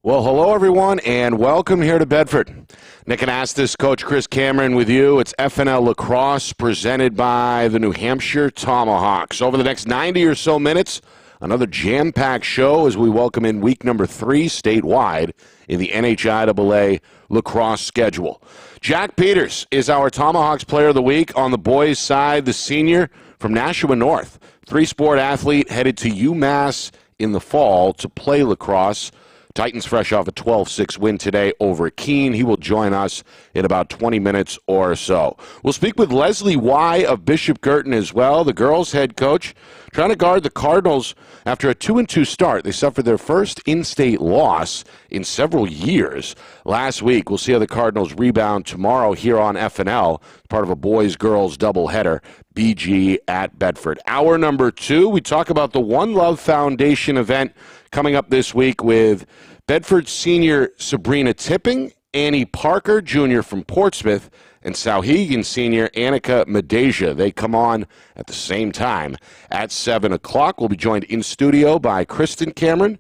Well, hello, everyone, and welcome here to Bedford. Nick Anastas, Coach Chris Cameron with you. It's FNL Lacrosse presented by the New Hampshire Tomahawks. Over the next 90 or so minutes, another jam-packed show as we welcome in week number 3 statewide in the NHIAA lacrosse schedule. Jack Peters is our Tomahawks Player of the Week. On the boys' side, the senior from Nashua North, 3-sport athlete headed to UMass in the fall to play lacrosse. Titans fresh off a 12-6 win today over Keene. He will join us in about 20 minutes or so. We'll speak with Leslie Y. of Bishop Girton as well, the girls' head coach, trying to guard the Cardinals after a 2-2 start. They suffered their first in-state loss in several years last week. We'll see how the Cardinals rebound tomorrow here on FNL, part of a boys-girls doubleheader, BG at Bedford. Hour number 2, we talk about the One Love Foundation event coming up this week with Bedford senior Sabrina Tipping, Annie Parker, Jr. from Portsmouth, and Sauhegan senior Annika Medeja. They come on at the same time at 7 o'clock. We'll be joined in studio by Kristen Cameron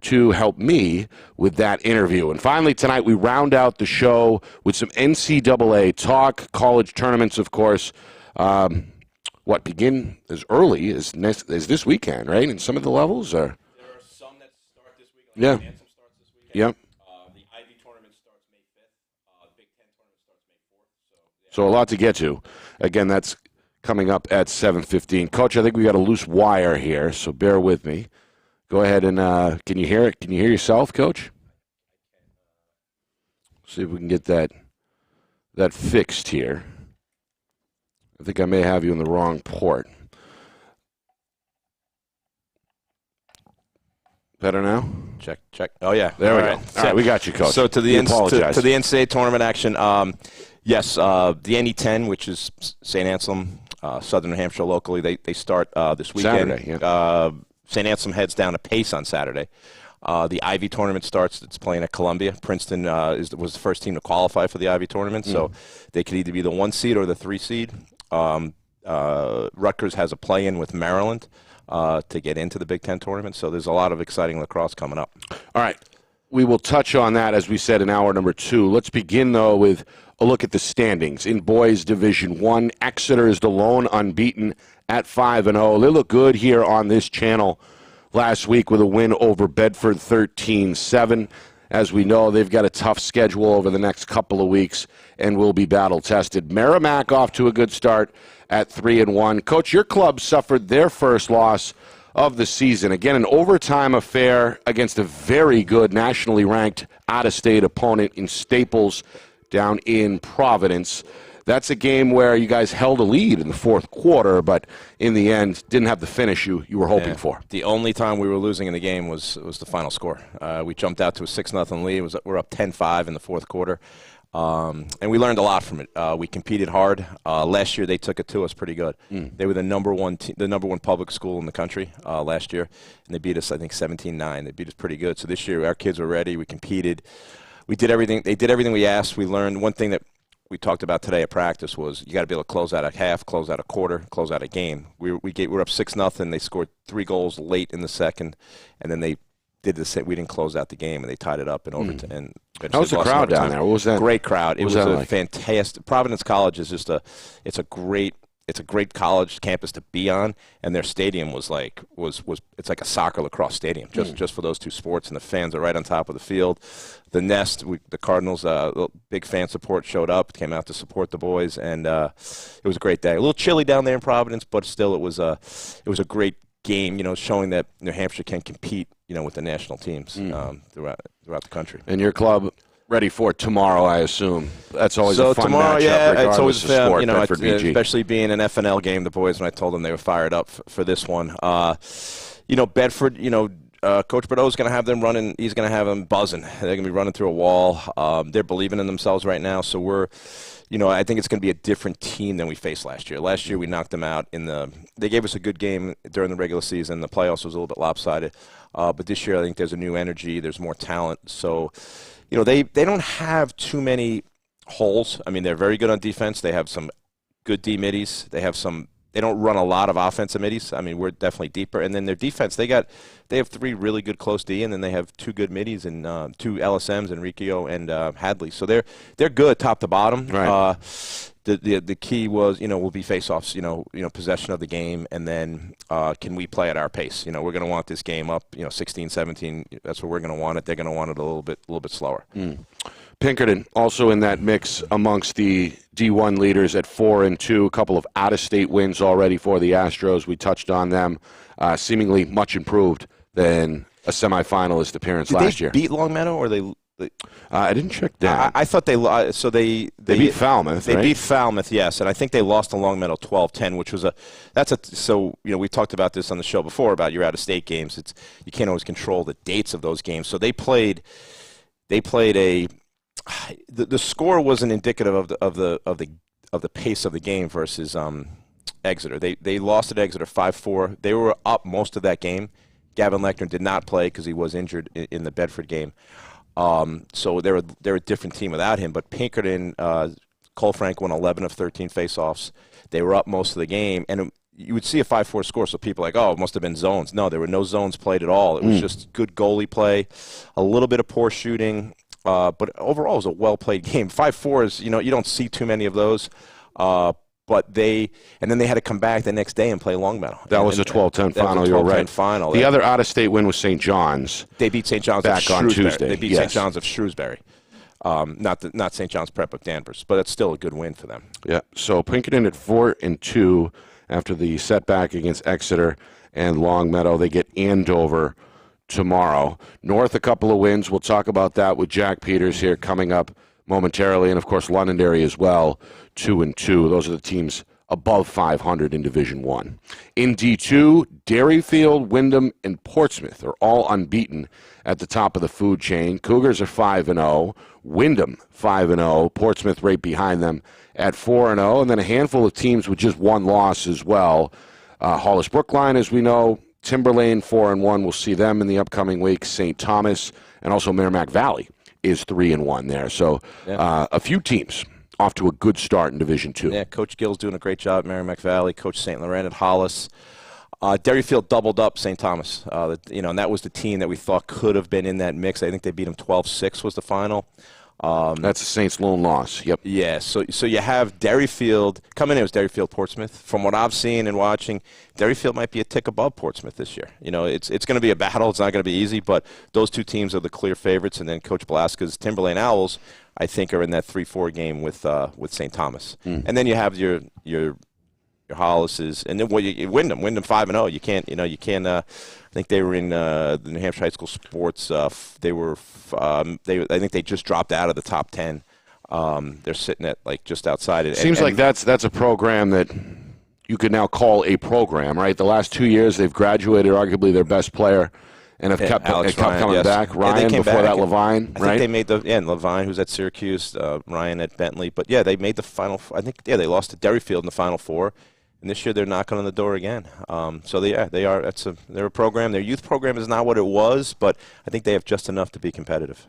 to help me with that interview. And finally, tonight we round out the show with some NCAA talk, college tournaments, of course, begin as early as this weekend, right? In some of the levels? Or? There are some that start this weekend. Yeah. Anthem starts this weekend. Yep. The Ivy tournament starts May 5th. The Big Ten tournament starts May 4th. So a lot to get to. Again, that's coming up at 7:15. Coach, I think we got a loose wire here, so bear with me. Go ahead and can you hear it? Can you hear yourself, Coach? See if we can get that fixed here. I think I may have you in the wrong port. Better now? Check. Oh, yeah. There we go. All right, we got you, Coach. So to the apologize. to the NCAA tournament action, yes, the NE10, which is St. Anselm, Southern New Hampshire locally, they start this weekend. Saturday, yeah. St. Anselm heads down to Pace on Saturday. The Ivy tournament starts. It's playing at Columbia. Princeton was the first team to qualify for the Ivy tournament, so they could either be the 1 seed or the 3 seed. Rutgers has a play-in with Maryland to get into the Big Ten tournament, so there's a lot of exciting lacrosse coming up. All right. We will touch on that, as we said, in hour number 2. Let's begin, though, with a look at the standings. In boys Division 1, Exeter is the lone unbeaten at 5-0. They look good here on this channel last week with a win over Bedford 13-7. As we know, they've got a tough schedule over the next couple of weeks and will be battle-tested. Merrimack off to a good start at 3-1. Coach, your club suffered their first loss of the season. Again, an overtime affair against a very good nationally ranked out-of-state opponent in Staples down in Providence. That's a game where you guys held a lead in the fourth quarter, but in the end didn't have the finish you were hoping for. The only time we were losing in the game was the final score. We jumped out to a 6-0 lead. We're up 10-5 in the fourth quarter. And we learned a lot from it. We competed hard. Last year, they took it to us pretty good. They were the number one public school in the country last year, and they beat us, I think, 17-9. They beat us pretty good. So this year, our kids were ready. We competed. We did everything. They did everything we asked. We learned one thing that we talked about today at practice was you got to be able to close out a half, close out a quarter, close out a game. We were up 6-0. They scored 3 goals late in the second, and then they did the same. We didn't close out the game, and they tied it up in overtime. How was the crowd down there? What was that? Great crowd. It was a like? Fantastic. Providence College is just it's a great college campus to be on, and their stadium was it's like a soccer lacrosse stadium just for those 2 sports, and the fans are right on top of the field. The Nest, the Cardinals, big fan support showed up, came out to support the boys, and it was a gregreat day. A little chilly down there in Providence, but still it was a great game, showing that New Hampshire can compete, with the national teams throughout the country. And your club ready for tomorrow, I assume. That's always a fun tomorrow, matchup, it's always fun, especially being an FNL game. The boys, when I told them they were fired up for this one, Bedford, Coach Bordeaux's going to have them running. He's going to have them buzzing. They're going to be running through a wall. They're believing in themselves right now. So we're, I think it's going to be a different team than we faced last year. Last year we knocked them out they gave us a good game during the regular season. The playoffs was a little bit lopsided. But this year I think there's a new energy. There's more talent. So, they don't have too many holes. I mean, they're very good on defense. They have some good D middies. They don't run a lot of offensive middies. I mean, we're definitely deeper. And then their defense, they have 3 really good close D, and then they have 2 good middies and 2 LSMs, Enriqueo and Hadley. So they're good top to bottom. Right. The key was, will be face-offs, possession of the game, and then can we play at our pace? We're going to want this game up, 16, 17. That's where we're going to want it. They're going to want it a little bit slower. Pinkerton also in that mix amongst the D1 leaders at 4-2. A couple of out-of-state wins already for the Astros. We touched on them. Seemingly much improved than a semifinalist appearance last year. Did they beat Longmeadow, or they I didn't check that. I thought they beat Falmouth. They right? beat Falmouth, yes, and I think they lost to Longmeadow 12-10, which was we talked about this on the show before about your out-of-state games. You can't always control the dates of those games. So they played the score wasn't indicative of the pace of the game versus Exeter. They lost at Exeter 5-4. They were up most of that game. Gavin Lechner did not play because he was injured in the Bedford game. So they're a different team without him. But Pinkerton, Cole Frank won 11 of 13 faceoffs. They were up most of the game, and you would see a 5-4 score. So people are like, oh, it must have been zones. No, there were no zones played at all. It was just good goalie play, a little bit of poor shooting, but overall it was a well played game. 5-4 is you don't see too many of those. But then they had to come back the next day and play Longmeadow. That was a 12-10 final. You're right. Final. The other out-of-state win was St. John's. They beat St. John's back on Tuesday. They beat St. John's of Shrewsbury. Not St. John's Prep of Danvers, but it's still a good win for them. Yeah. So Pinkerton at 4-2 after the setback against Exeter and Longmeadow. They get Andover tomorrow. North, a couple of wins. We'll talk about that with Jack Peters here coming up momentarily, and of course Londonderry as well, 2-2. Those are the teams above 500 in Division 1. In D2, Derryfield, Wyndham, and Portsmouth are all unbeaten at the top of the food chain. Cougars are 5-0, Wyndham 5-0, Portsmouth right behind them at 4-0, and then a handful of teams with just one loss as well. Hollis Brookline, as we know, Timberlane 4-1. We'll see them in the upcoming week. St. Thomas and also Merrimack Valley is 3-1 there. So a few teams off to a good start in Division II. Yeah, Coach Gill's doing a great job at Merrimack Valley. Coach St. Laurent at Hollis. Derryfield doubled up St. Thomas. And that was the team that we thought could have been in that mix. I think they beat them 12-6 was the final. That's the Saints' lone loss. Yep. Yeah, so you have Derryfield. Coming in, it was Derryfield Portsmouth. From what I've seen and watching, Derryfield might be a tick above Portsmouth this year. It's going to be a battle. It's not going to be easy, but those two teams are the clear favorites. And then Coach Blaska's Timberlane Owls, I think, are in that 3-4 game with St. Thomas. And then you have your Hollis's, and then Wyndham 5-0. You can't. I think they were in the New Hampshire High School Sports. I think they just dropped out of the top 10. They're sitting at just outside it. Seems like that's a program that you could now call a program, right? The last 2 years they've graduated arguably their best player and have kept coming back. Ryan before that, Levine, right? I think they made Levine, who's at Syracuse, Ryan at Bentley. But yeah, they made the final. I think they lost to Derryfield in the Final Four. And this year they're knocking on the door again. So they are. They're a program. Their youth program is not what it was, but I think they have just enough to be competitive.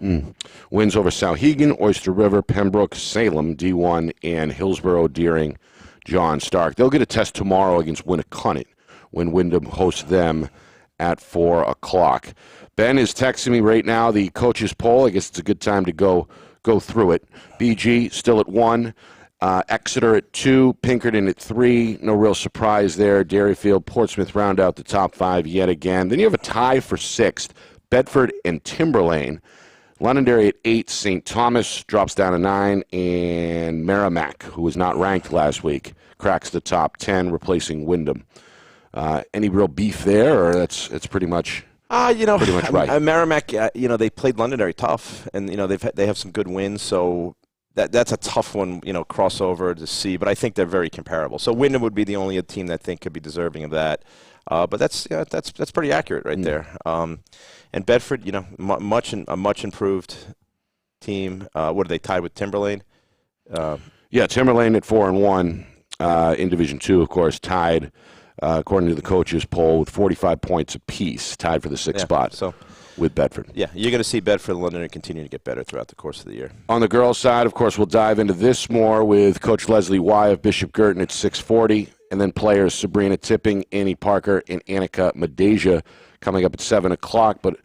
Wins over Sauhegan, Oyster River, Pembroke, Salem, D1, and Hillsborough, Deering, John Stark. They'll get a test tomorrow against Winnicott when Wyndham hosts them at 4 o'clock. Ben is texting me right now the coaches poll. I guess it's a good time to go through it. BG still at 1. Exeter at 2, Pinkerton at 3. No real surprise there. Derryfield, Portsmouth round out the top 5 yet again. Then you have a tie for 6th, Bedford and Timberlane. Londonderry at 8, St. Thomas drops down to 9, and Merrimack, who was not ranked last week, cracks the top 10, replacing Wyndham. Any real beef there, or it's pretty much pretty much right? Merrimack, they played Londonderry tough, and they have some good wins, so. That's a tough one, crossover to see, but I think they're very comparable. So Wyndham would be the only team that I think could be deserving of that. But that's pretty accurate right there. And Bedford, a much improved team. What are they tied with Timberlane? Timberlane at 4-1 in Division II, of course, tied according to the coaches poll with 45 points apiece, tied for the 6th spot. So. With Bedford. Yeah, you're going to see Bedford and London continue to get better throughout the course of the year. On the girls' side, of course, we'll dive into this more with Coach Leslie Y of Bishop Girton at 6:40, and then players Sabrina Tipping, Annie Parker, and Annika Medeja coming up at 7 o'clock. But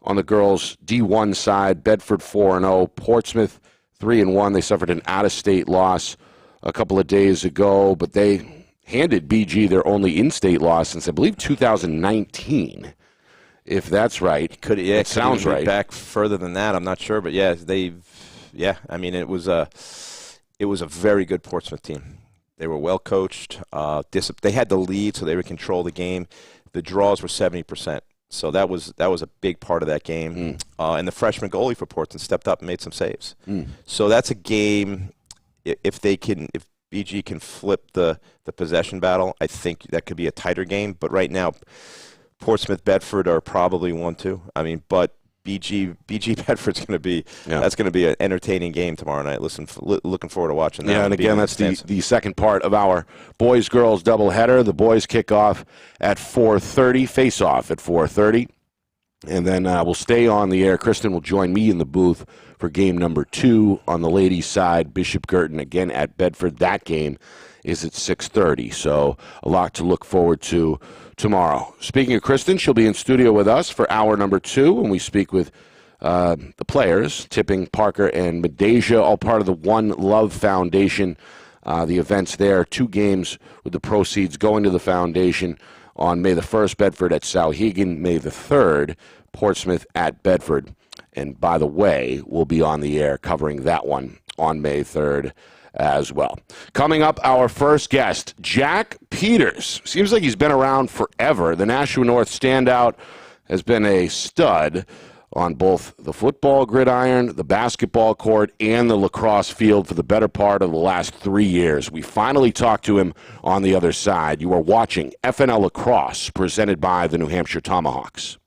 on the girls' D1 side, Bedford 4-0, Portsmouth 3-1. They suffered an out-of-state loss a couple of days ago, but they handed BG their only in-state loss since, I believe, 2019. If that's right, it sounds right. Back further than that, I'm not sure, but it was a very good Portsmouth team. They were well coached. They had the lead, so they would control the game. The draws were 70%, so that was a big part of that game. And the freshman goalie for Portsmouth stepped up and made some saves. So that's a game. If BG can flip the possession battle, I think that could be a tighter game. But right now, Portsmouth, Bedford are probably 1-2. But BG Bedford's going to be that's going to be an entertaining game tomorrow night. Looking forward to watching that. Yeah, and again, that's the second part of our boys-girls doubleheader. The boys kick off at 4:30, face off at 4:30, and then we'll stay on the air. Kristen will join me in the booth for game number 2 on the ladies' side. Bishop Girton again at Bedford. That game is at 6:30, so a lot to look forward to tomorrow. Speaking of Kristen, she'll be in studio with us for hour number 2 when we speak with the players, Tipping, Parker, and Medeja, all part of the One Love Foundation. The events there, 2 games with the proceeds going to the foundation on May the 1st, Bedford at Sauhegan, May the 3rd, Portsmouth at Bedford. And by the way, we'll be on the air covering that one on May 3rd as well. Coming up, our first guest, Jack Peters. Seems like he's been around forever. The Nashua North standout has been a stud on both the football gridiron, the basketball court, and the lacrosse field for the better part of the last 3 years. We finally talked to him on the other side. You are watching FNL Lacrosse, presented by the New Hampshire Tomahawks.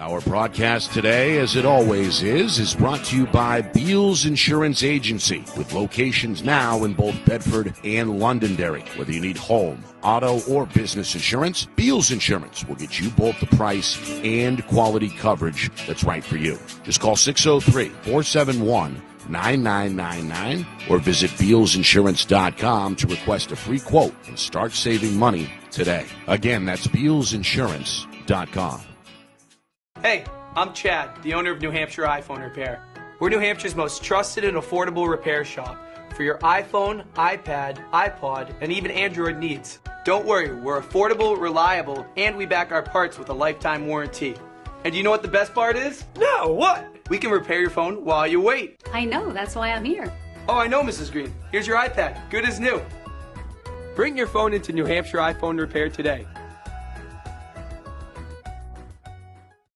Our broadcast today, as it always is brought to you by Beals Insurance Agency, with locations now in both Bedford and Londonderry. Whether you need home, auto, or business insurance, Beals Insurance will get you both the price and quality coverage that's right for you. Just call 603-471-9999 or visit BealsInsurance.com to request a free quote and start saving money today. Again, that's BealsInsurance.com. Hey, I'm Chad, the owner of New Hampshire iPhone Repair. We're New Hampshire's most trusted and affordable repair shop for your iPhone, iPad, iPod, and even Android needs. Don't worry, we're affordable, reliable, and we back our parts with a lifetime warranty. And you know what the best part is? No, what? We can repair your phone while you wait. I know, that's why I'm here. Oh, I know, Mrs. Green. Here's your iPad, good as new. Bring your phone into New Hampshire iPhone Repair today.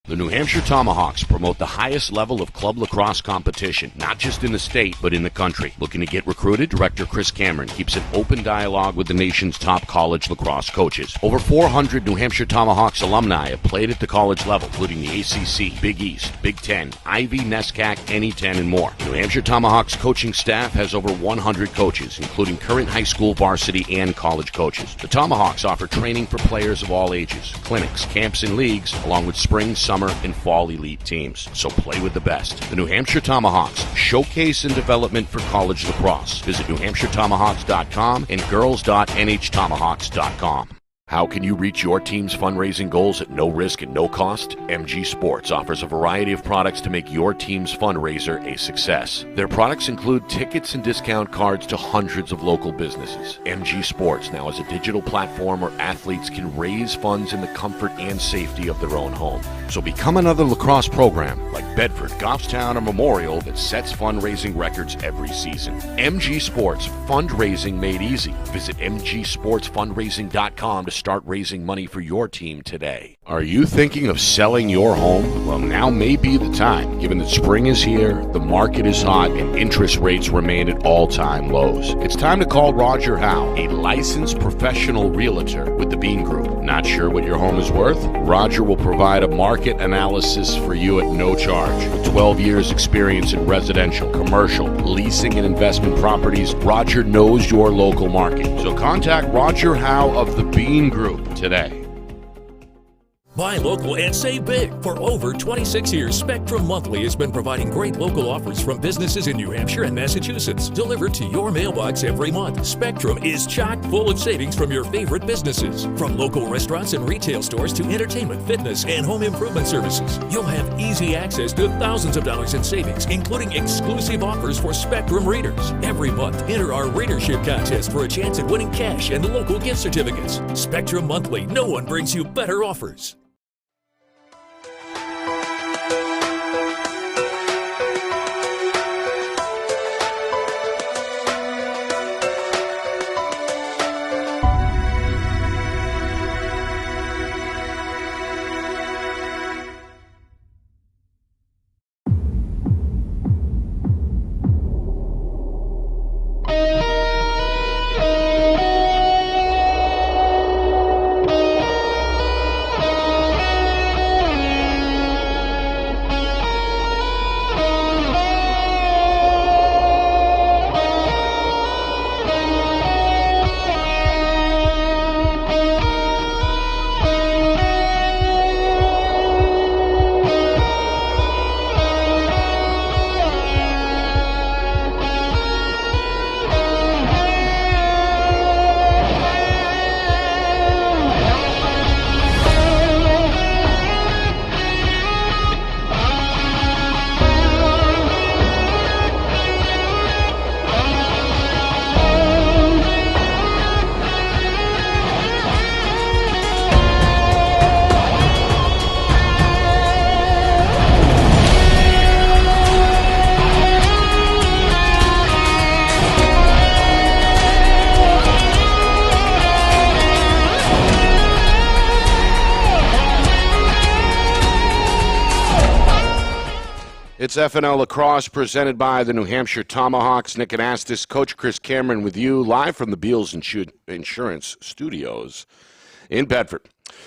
The New Hampshire Tomahawks promote the highest level of club lacrosse competition, not just in the state, but in the country. Looking to get recruited? Director Chris Cameron keeps an open dialogue with the nation's top college lacrosse coaches. Over 400 New Hampshire Tomahawks alumni have played at the college level, including the ACC, Big East, Big Ten, Ivy, NESCAC, NE10, and more. The New Hampshire Tomahawks coaching staff has over 100 coaches, including current high school varsity and college coaches. The Tomahawks offer training for players of all ages, clinics, camps, and leagues, along with spring, summer, and fall elite teams. So play with the best. The New Hampshire Tomahawks, showcase and development for college lacrosse. Visit NewHampshireTomahawks.com and girls.nhtomahawks.com. How can you reach your team's fundraising goals at no risk and no cost? MG Sports offers a variety of products to make your team's fundraiser a success. Their products include tickets and discount cards to hundreds of local businesses. MG Sports now has a digital platform where athletes can raise funds in the comfort and safety of their own home. So become another lacrosse program like Bedford, Goffstown, or Memorial that sets fundraising records every season. MG Sports, fundraising made easy. Visit mgsportsfundraising.com to start raising money for your team today. Are you thinking of selling your home? Well, now may be the time, given that spring is here, the market is hot, and interest rates remain at all-time lows. It's time to call Roger Howe, a licensed professional realtor with the Bean Group. Not sure what your home is worth? Roger will provide a market analysis for you at no charge. With 12 years experience in residential, commercial, leasing, and investment properties, Roger knows your local market. So contact Roger Howe of the Bean Group today. Buy local and save big. For over 26 years, Spectrum Monthly has been providing great local offers from businesses in New Hampshire and Massachusetts, delivered to your mailbox every month. Spectrum is chock full of savings from your favorite businesses. From local restaurants and retail stores to entertainment, fitness, and home improvement services. You'll have easy access to thousands of dollars in savings, including exclusive offers for Spectrum readers. Every month, enter our readership contest for a chance at winning cash and local gift certificates. Spectrum Monthly, no one brings you better offers. It's FNL Lacrosse presented by the New Hampshire Tomahawks. Nick Anastas, Coach Chris Cameron with you live from the Beals Insurance Studios in Bedford.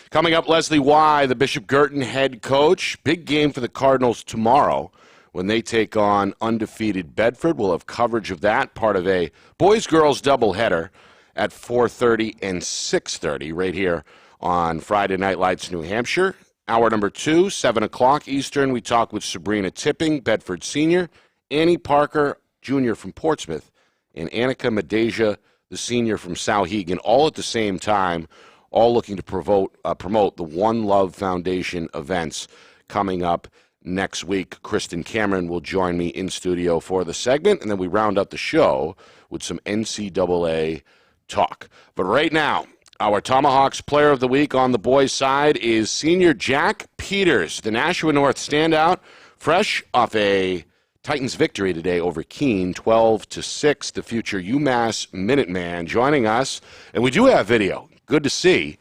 Coming up, Leslie Y., the Bishop Girton head coach. Big game for the Cardinals tomorrow when they take on undefeated Bedford. We'll have coverage of that, part of a boys-girls doubleheader at 4:30 and 6:30 right here on Friday Night Lights, New Hampshire. Hour number 2, 7 o'clock Eastern, we talk with Sabrina Tipping, Bedford senior, Annie Parker, junior from Portsmouth, and Annika Medeja, the senior from Souhegan, all at the same time, all looking to promote the One Love Foundation events coming up next week. Kristen Cameron will join me in studio for the segment, and then we round out the show with some NCAA talk. But right now, our Tomahawks Player of the Week on the boys' side is senior Jack Peters, the Nashua North standout, fresh off a Titans victory today over Keene, 12-6, the future UMass Minuteman joining us. And we do have video. Good to see.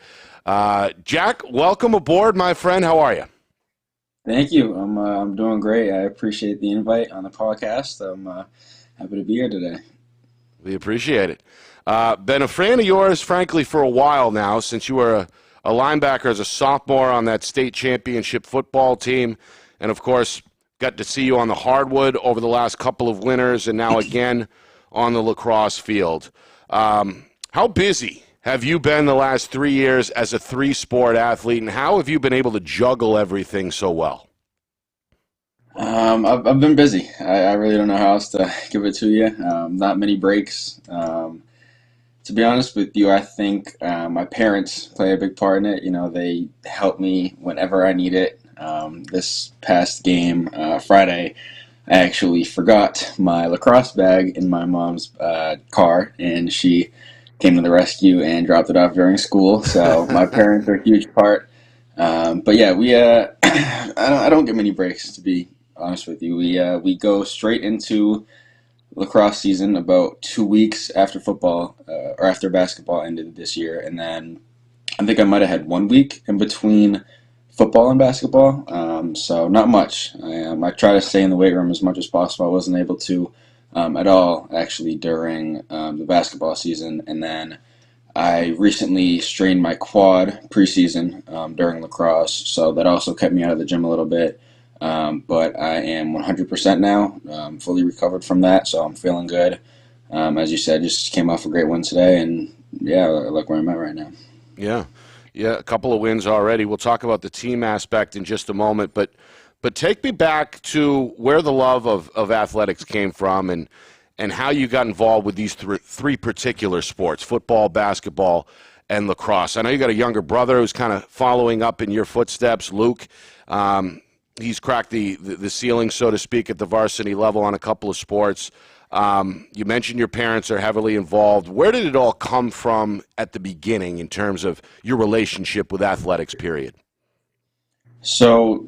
Jack, welcome aboard, my friend. How are you? Thank you. I'm doing great. I appreciate the invite on the podcast. I'm happy to be here today. We appreciate it. Been a fan of yours, frankly, for a while now, since you were a linebacker as a sophomore on that state championship football team. And, of course, got to see you on the hardwood over the last couple of winters and now again on the lacrosse field. How busy have you been the last 3 years as a three-sport athlete, and how have you been able to juggle everything so well? I've been busy. I really don't know how else to give it to you. Not many breaks. To be honest with you, I think my parents play a big part in it. You know, they help me whenever I need it. This past game, Friday, I actually forgot my lacrosse bag in my mom's car, and she came to the rescue and dropped it off during school. So my parents are a huge part. But yeah, we I don't get many breaks, to be honest with you. We go straight into lacrosse season about 2 weeks after football or after basketball ended this year, and then I think I might have had 1 week in between football and basketball, so not much. I try to stay in the weight room as much as possible. I wasn't able to at all actually during the basketball season, and then I recently strained my quad preseason during lacrosse, so that also kept me out of the gym a little bit. But I am 100% now, fully recovered from that, so I'm feeling good. As you said, just came off a great win today, and yeah, I like where I'm at right now. Yeah, a couple of wins already. We'll talk about the team aspect in just a moment, but take me back to where the love of athletics came from and how you got involved with these three particular sports, football, basketball, and lacrosse. I know you got a younger brother who's kind of following up in your footsteps, Luke. He's cracked the ceiling, so to speak, at the varsity level on a couple of sports. You mentioned your parents are heavily involved. Where did it all come from at the beginning in terms of your relationship with athletics, period? So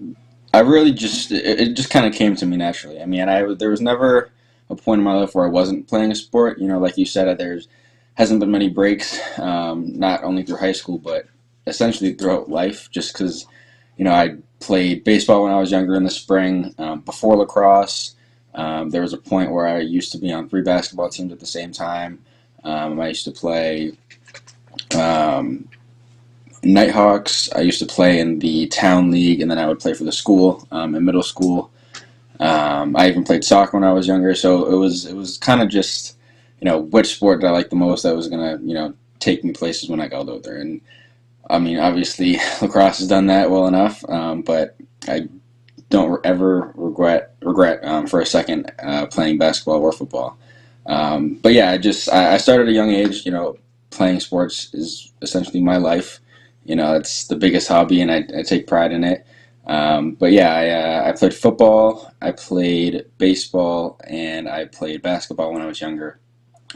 I really it just kind of came to me naturally. I mean, there was never a point in my life where I wasn't playing a sport. You know, like you said, there's hasn't been many breaks, not only through high school, but essentially throughout life, just because, you know, I played baseball when I was younger in the spring, before lacrosse. There was a point where I used to be on 3 basketball teams at the same time. I used to play Nighthawks. I used to play in the town league, and then I would play for the school in middle school. I even played soccer when I was younger, so it was kind of just, you know, which sport I liked the most that was going to, you know, take me places when I got older. And I mean, obviously, lacrosse has done that well enough, but I don't ever regret for a second playing basketball or football. But yeah, I started at a young age. You know, playing sports is essentially my life. You know, it's the biggest hobby, and I take pride in it. But yeah, I played football, I played baseball, and I played basketball when I was younger.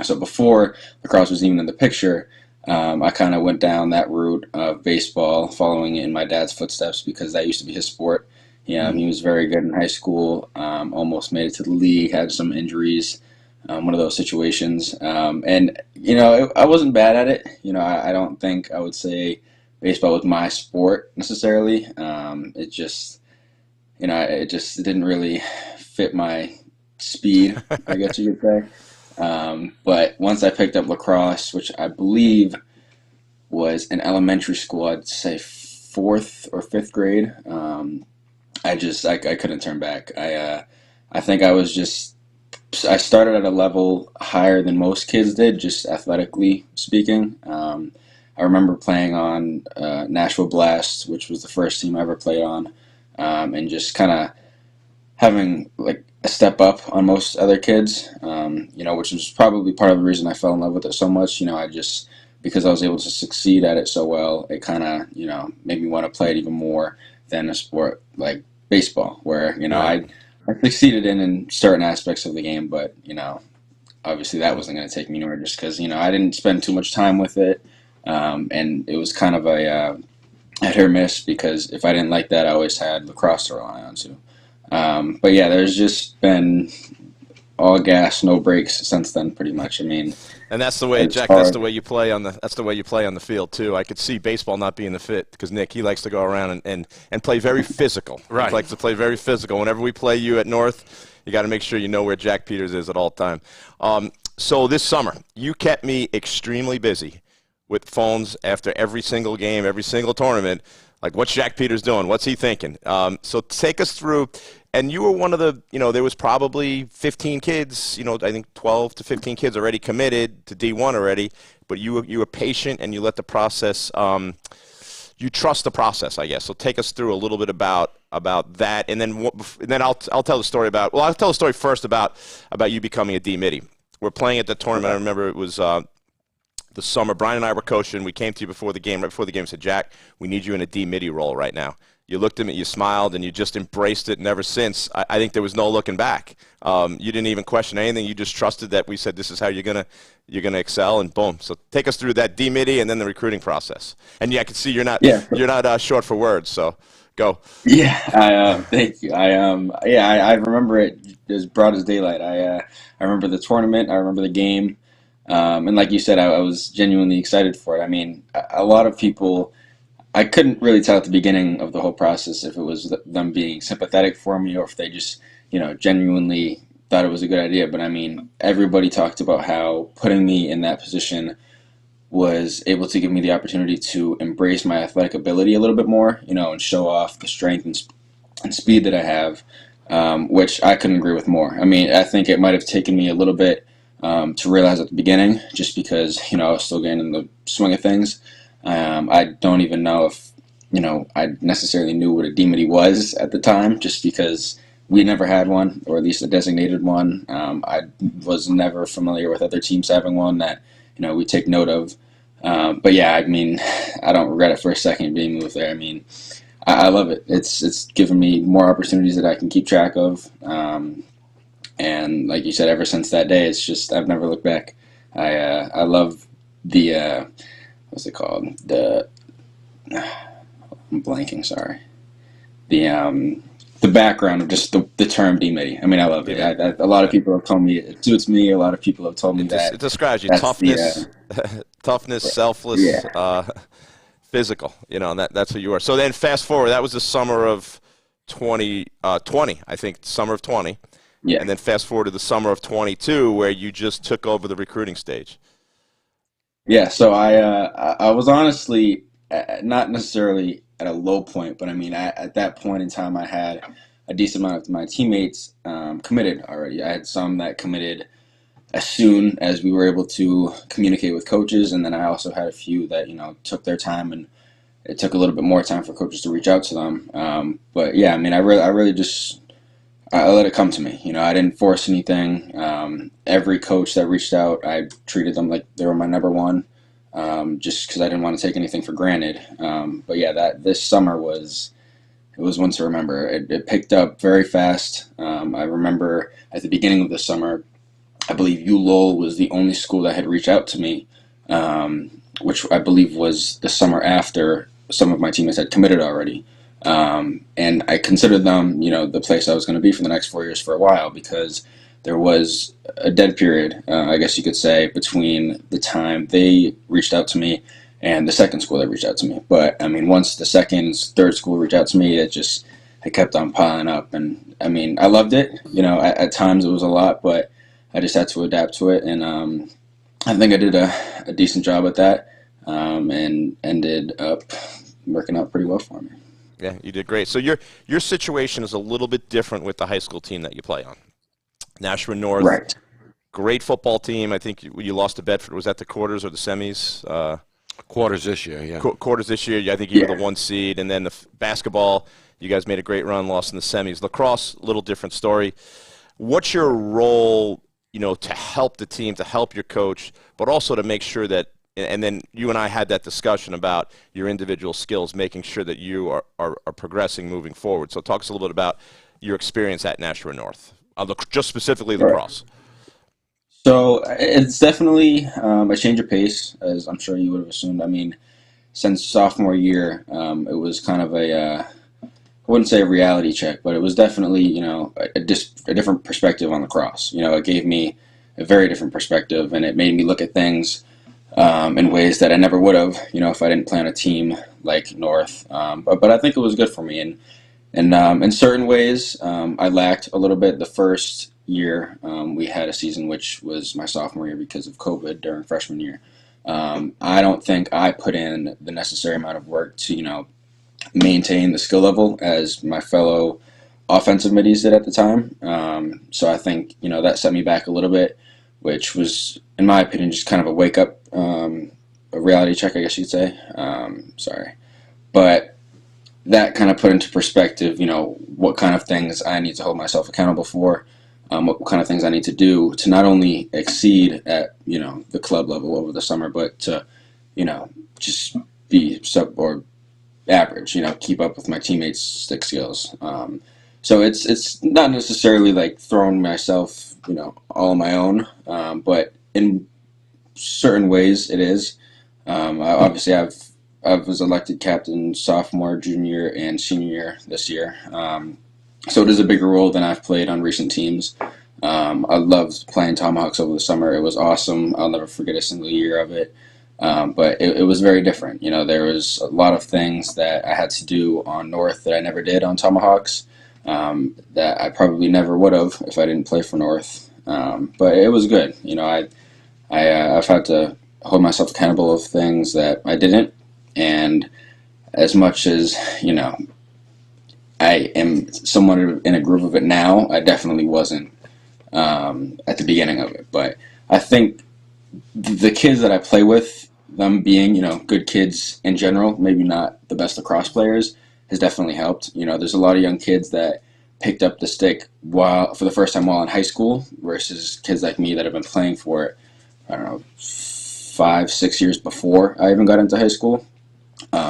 So before lacrosse was even in the picture, I kind of went down that route of baseball, following in my dad's footsteps because that used to be his sport. Yeah, he was very good in high school, almost made it to the league, had some injuries, one of those situations. And, you know, I wasn't bad at it. You know, I don't think I would say baseball was my sport necessarily. It just, you know, it didn't really fit my speed, I guess you could say. But once I picked up lacrosse, which I believe was in elementary school. I'd say fourth or fifth grade. I couldn't turn back. I think I started at a level higher than most kids did, just athletically speaking. I remember playing on Nashville Blast, which was the first team I ever played on, and just kind of having like a step up on most other kids, which was probably part of the reason I fell in love with it so much. Because I was able to succeed at it so well, it kind of, made me want to play it even more than a sport like baseball, where, I succeeded in certain aspects of the game, but, obviously that wasn't going to take me anywhere just because, I didn't spend too much time with it. And it was kind of a hit or miss because if I didn't like that, I always had lacrosse to rely on too. But yeah, there's just been all gas, no brakes since then, pretty much. I mean, and that's the way, Jack. That's the way you play on the field too. I could see baseball not being the fit because Nick, he likes to go around and play very physical. Right. He likes to play very physical. Whenever we play you at North, you got to make sure you know where Jack Peters is at all time. So this summer, you kept me extremely busy with phones after every single game, every single tournament. Like, what's Jack Peters doing? What's he thinking? So take us through. And you were one of the, there was probably 15 kids, I think 12 to 15 kids already committed to D1 already. But you were patient and you let the process, you trust the process, I guess. So take us through a little bit about that. And then I'll tell the story I'll tell the story first about you becoming a D midi. We're playing at the tournament. I remember it was the summer. Brian and I were coaching. We came to you before the game. Right before the game, said, Jack, we need you in a D midi role right now. You looked at me, you smiled, and you just embraced it. And ever since, I think there was no looking back. You didn't even question anything. You just trusted that we said this is how you're gonna excel, and boom. So take us through that D midi and then the recruiting process. And I can see you're not short for words. So go. Yeah, thank you. I remember it as broad as daylight. I remember the tournament. I remember the game. And like you said, I was genuinely excited for it. I mean, a lot of people, I couldn't really tell at the beginning of the whole process if it was them being sympathetic for me or if they just, genuinely thought it was a good idea. But I mean, everybody talked about how putting me in that position was able to give me the opportunity to embrace my athletic ability a little bit more, and show off the strength and speed that I have, which I couldn't agree with more. I mean, I think it might have taken me a little bit to realize at the beginning, just because, I was still getting in the swing of things. I don't even know if, I necessarily knew what a D-Midi was at the time, just because we never had one, or at least a designated one. I was never familiar with other teams having one that, we take note of. But yeah, I mean, I don't regret it for a second being moved there. I mean, I love it. It's given me more opportunities that I can keep track of. And like you said, ever since that day, it's just, I've never looked back. I love the, what's it called? I'm blanking, sorry. The background of just the term D-Midi. I mean, I love it. A lot of people have told me it suits me. A lot of people have told me that. It describes you. Toughness, toughness, selfless, physical. And that's who you are. So then fast forward, that was the summer of 2020, I think, summer of 20. Yeah. And then fast forward to the summer of 22, where you just took over the recruiting stage. Yeah, so I was honestly not necessarily at a low point, but I mean, at that point in time, I had a decent amount of my teammates committed already. I had some that committed as soon as we were able to communicate with coaches, and then I also had a few that, took their time, and it took a little bit more time for coaches to reach out to them. But yeah, I mean, I really just I let it come to me. I didn't force anything. Every coach that reached out, I treated them like they were my number one, just because I didn't want to take anything for granted. But yeah, this summer was one to remember. It picked up very fast. I remember at the beginning of the summer, I believe ULOL was the only school that had reached out to me, which I believe was the summer after some of my teammates had committed already. And I considered them, the place I was going to be for the next 4 years for a while, because there was a dead period, I guess you could say, between the time they reached out to me and the second school that reached out to me. But I mean, once the third school reached out to me, it kept on piling up. And I mean, I loved it. At times it was a lot, but I just had to adapt to it. And I think I did a decent job at that. and ended up working out pretty well for me. Yeah, you did great. So your situation is a little bit different with the high school team that you play on. Nashua North, Right. great football team. I think you lost to Bedford. Was that the quarters or the semis? Quarters this year, yeah. Quarters this year. I think you were the 1 seed. And then the basketball, you guys made a great run, lost in the semis. Lacrosse, a little different story. What's your role, to help the team, to help your coach, but also to make sure that, and then you and I had that discussion about your individual skills, making sure that you are progressing moving forward. So talk to us a little bit about your experience at Nashua North, just specifically lacrosse. So it's definitely a change of pace, as I'm sure you would have assumed. I mean, since sophomore year, it was kind of I wouldn't say a reality check, but it was definitely, a different perspective on lacrosse. It gave me a very different perspective, and it made me look at things in ways that I never would have, if I didn't play on a team like North. But I think it was good for me. And in certain ways, I lacked a little bit the first year. We had a season which was my sophomore year because of COVID during freshman year. I don't think I put in the necessary amount of work to, maintain the skill level as my fellow offensive middies did at the time. So I think, that set me back a little bit, which was, in my opinion, just kind of a wake-up, a reality check, I guess you'd say. Sorry. But that kind of put into perspective, what kind of things I need to hold myself accountable for, what kind of things I need to do to not only exceed at, the club level over the summer, but to, just be sub or average, keep up with my teammates' stick skills. So it's not necessarily like throwing myself, all on my own, but in certain ways it is. Obviously, I was elected captain sophomore, junior, and senior year this year. So it is a bigger role than I've played on recent teams. I loved playing Tomahawks over the summer. It was awesome. I'll never forget a single year of it. But it was very different. There was a lot of things that I had to do on North that I never did on Tomahawks, that I probably never would have if I didn't play for North. But it was good. I've had to hold myself accountable of things that I didn't. And as much as, I am somewhat in a groove of it now, I definitely wasn't at the beginning of it. But I think the kids that I play with, them being, good kids in general, maybe not the best lacrosse players, has definitely helped. There's a lot of young kids that picked up the stick for the first time while in high school versus kids like me that have been playing for it, I don't know, 5-6 years before I even got into high school.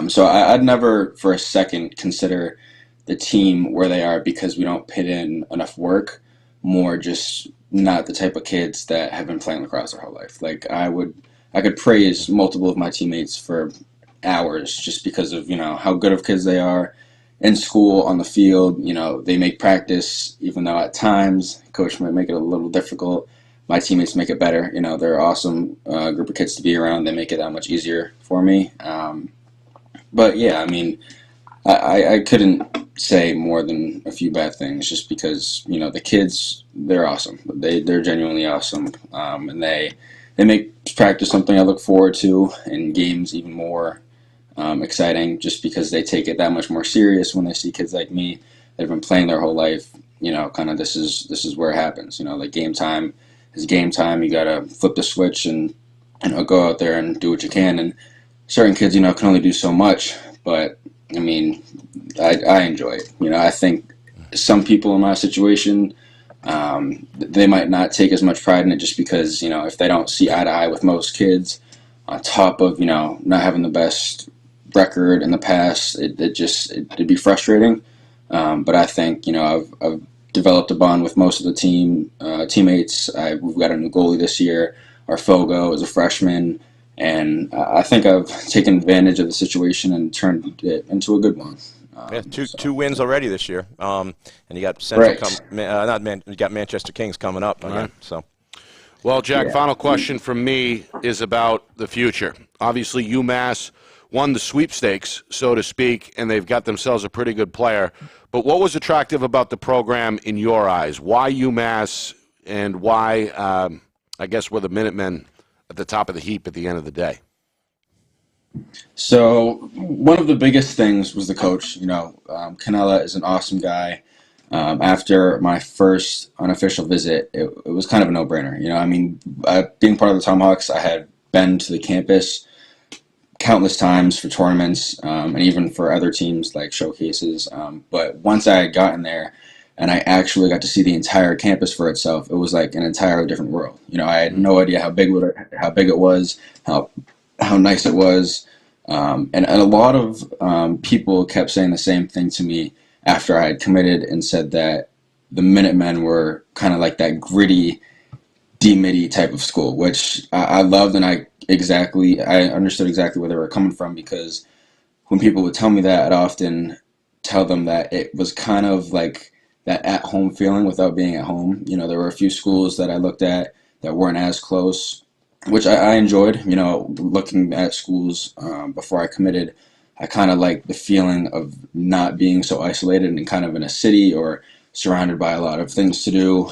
So I'd never for a second consider the team where they are because we don't put in enough work, more just not the type of kids that have been playing lacrosse their whole life. Like I could praise multiple of my teammates for hours just because of, how good of kids they are in school, on the field. They make practice, even though at times coach might make it a little difficult. My teammates make it better. They're an awesome group of kids to be around. They make it that much easier for me. But yeah, I mean, I couldn't say more than a few bad things just because, the kids, they're awesome. They're genuinely awesome. And they make practice something I look forward to, and games even more exciting just because they take it that much more serious when they see kids like me that have been playing their whole life. Kind of this is where it happens. Like game time is game time. You got to flip the switch and, go out there and do what you can. And certain kids, can only do so much. But, I mean, I enjoy it. I think some people in my situation, they might not take as much pride in it just because, if they don't see eye to eye with most kids, on top of, not having the best record in the past, it'd be frustrating. But I think, I've developed a bond with most of the teammates. We've got a new goalie this year. Our Fogo is a freshman. And I think I've taken advantage of the situation and turned it into a good one. Two wins already this year, and you got Central. Right. You got Manchester Kings coming up again. So, well, Jack, final question from me is about the future. Obviously, UMass won the sweepstakes, so to speak, and they've got themselves a pretty good player. But what was attractive about the program in your eyes? Why UMass, and why, I guess, were the Minutemen at the top of the heap at the end of the day? So one of the biggest things was the coach. Canella is an awesome guy. After my first unofficial visit, it was kind of a no-brainer. Being part of the Tomahawks, I had been to the campus countless times for tournaments, and even for other teams like showcases. But once I had gotten there and I actually got to see the entire campus for itself, it was like an entirely different world. I had no idea how big it was, how nice it was. And a lot of people kept saying the same thing to me after I had committed, and said that the Minutemen were kind of like that gritty, D-Midi type of school, which I loved, and I understood exactly where they were coming from, because when people would tell me that, I'd often tell them that it was kind of like that at-home feeling without being at home. There were a few schools that I looked at that weren't as close, which I enjoyed. Looking at schools before I committed, I kind of like the feeling of not being so isolated and kind of in a city or surrounded by a lot of things to do.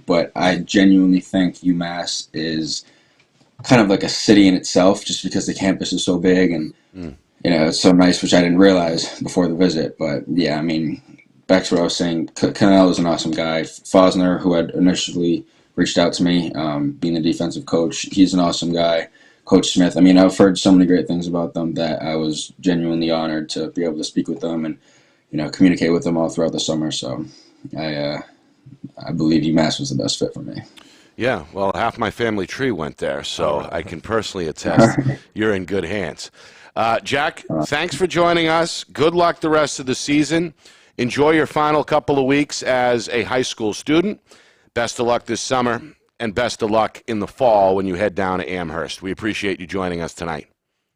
But I genuinely think UMass is kind of like a city in itself, just because the campus is so big and it's so nice, which I didn't realize before the visit. But yeah, back to what I was saying, Cannell is an awesome guy. Fosner, who had initially reached out to me, being the defensive coach, he's an awesome guy. Coach Smith, I've heard so many great things about them that I was genuinely honored to be able to speak with them and communicate with them all throughout the summer. So I believe UMass was the best fit for me. Yeah, well, half my family tree went there, so I can personally attest you're in good hands. Jack, thanks for joining us. Good luck the rest of the season. Enjoy your final couple of weeks as a high school student. Best of luck this summer, and best of luck in the fall when you head down to Amherst. We appreciate you joining us tonight.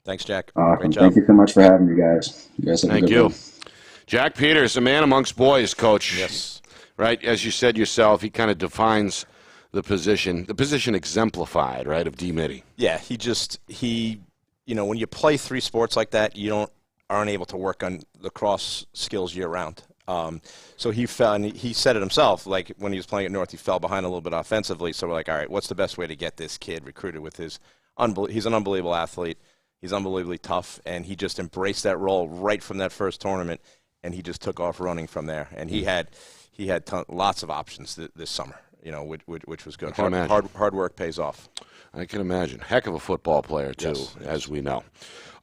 Thanks, Jack. Awesome. Great job. Thank you so much for having me, guys. You guys have Thank a good you. one. Jack Peters, a man amongst boys, Coach. Yes. Right, as you said yourself, he kind of defines the position exemplified, right, of D-Midi. Yeah, when you play three sports like that, you aren't able to work on lacrosse skills year round. So he fell, and he said it himself, like when he was playing at North, he fell behind a little bit offensively. So we're like, all right, what's the best way to get this kid recruited with he's an unbelievable athlete. He's unbelievably tough, and he just embraced that role right from that first tournament, and he just took off running from there. And he had lots of options this summer, which was good. Hard work pays off. I can imagine. Heck of a football player, too, yes. as we know.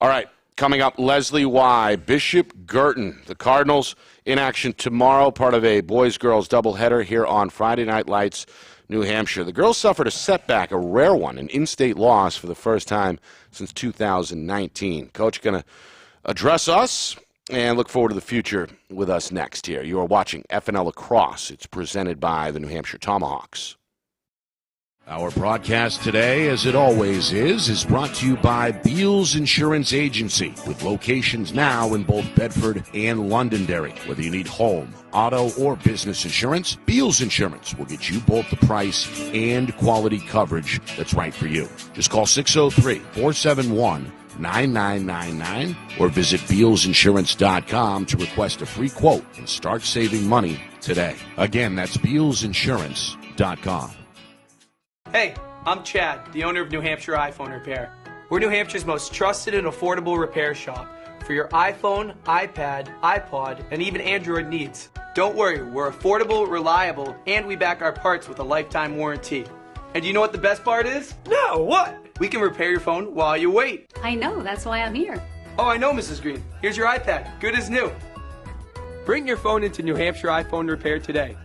All right, coming up, Leslie Y. Bishop Girton. The Cardinals in action tomorrow, part of a boys-girls doubleheader here on Friday Night Lights, New Hampshire. The girls suffered a setback, a rare one, an in-state loss for the first time since 2019. Coach going to address us and look forward to the future with us next here. You are watching FNL Lacrosse. It's presented by the New Hampshire Tomahawks. Our broadcast today, as it always is brought to you by Beals Insurance Agency, with locations now in both Bedford and Londonderry. Whether you need home, auto, or business insurance, Beals Insurance will get you both the price and quality coverage that's right for you. Just call 603-471-9999 or visit BealsInsurance.com to request a free quote and start saving money today. Again, that's BealsInsurance.com. Hey, I'm Chad, the owner of New Hampshire iPhone Repair. We're New Hampshire's most trusted and affordable repair shop for your iPhone, iPad, iPod, and even Android needs. Don't worry, we're affordable, reliable, and we back our parts with a lifetime warranty. And do you know what the best part is? No, what? We can repair your phone while you wait. I know, that's why I'm here. Oh, I know, Mrs. Green. Here's your iPad, good as new. Bring your phone into New Hampshire iPhone Repair today.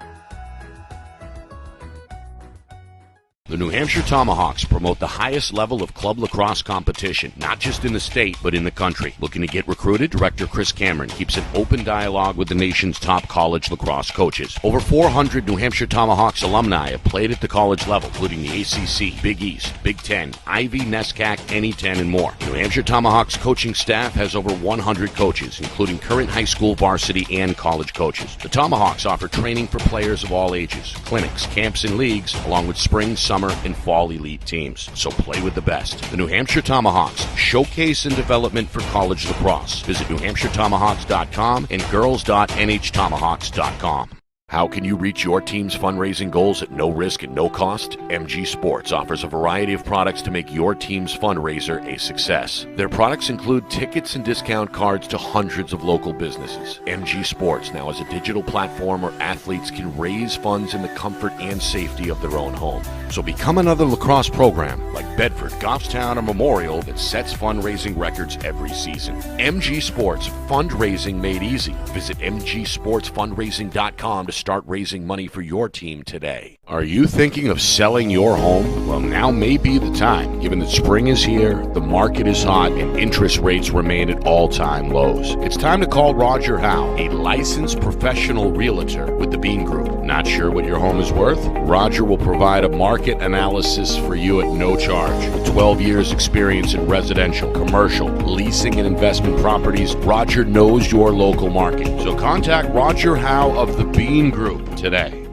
The New Hampshire Tomahawks promote the highest level of club lacrosse competition, not just in the state, but in the country. Looking to get recruited? Director Chris Cameron keeps an open dialogue with the nation's top college lacrosse coaches. Over 400 New Hampshire Tomahawks alumni have played at the college level, including the ACC, Big East, Big Ten, Ivy, NESCAC, NE10, and more. New Hampshire Tomahawks coaching staff has over 100 coaches, including current high school, varsity, and college coaches. The Tomahawks offer training for players of all ages, clinics, camps, and leagues, along with spring, summer, and fall elite teams. So play with the best. The New Hampshire Tomahawks, showcase and development for college lacrosse. Visit NewHampshireTomahawks.com and girls.nhtomahawks.com. How can you reach your team's fundraising goals at no risk and no cost? MG Sports offers a variety of products to make your team's fundraiser a success. Their products include tickets and discount cards to hundreds of local businesses. MG Sports now has a digital platform where athletes can raise funds in the comfort and safety of their own home. So become another lacrosse program like Bedford, Goffstown, or Memorial that sets fundraising records every season. MG Sports, fundraising made easy. Visit mgsportsfundraising.com to start raising money for your team today. Are you thinking of selling your home? Well, now may be the time, given that spring is here, the market is hot, and interest rates remain at all-time lows. It's time to call Roger Howe, a licensed professional realtor with the Bean Group. Not sure what your home is worth? Roger will provide a market analysis for you at no charge. With 12 years experience in residential, commercial, leasing, and investment properties, Roger knows your local market. So contact Roger Howe of the Bean Group today.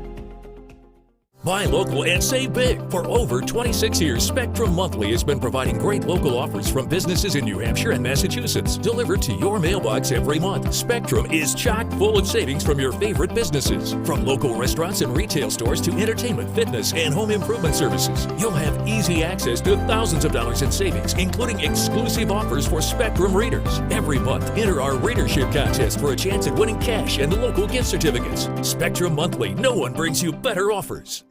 Buy local and save big. For over 26 years, Spectrum Monthly has been providing great local offers from businesses in New Hampshire and Massachusetts, delivered to your mailbox every month. Spectrum is chock full of savings from your favorite businesses. From local restaurants and retail stores to entertainment, fitness, and home improvement services. You'll have easy access to thousands of dollars in savings, including exclusive offers for Spectrum readers. Every month, enter our readership contest for a chance at winning cash and local gift certificates. Spectrum Monthly, no one brings you better offers.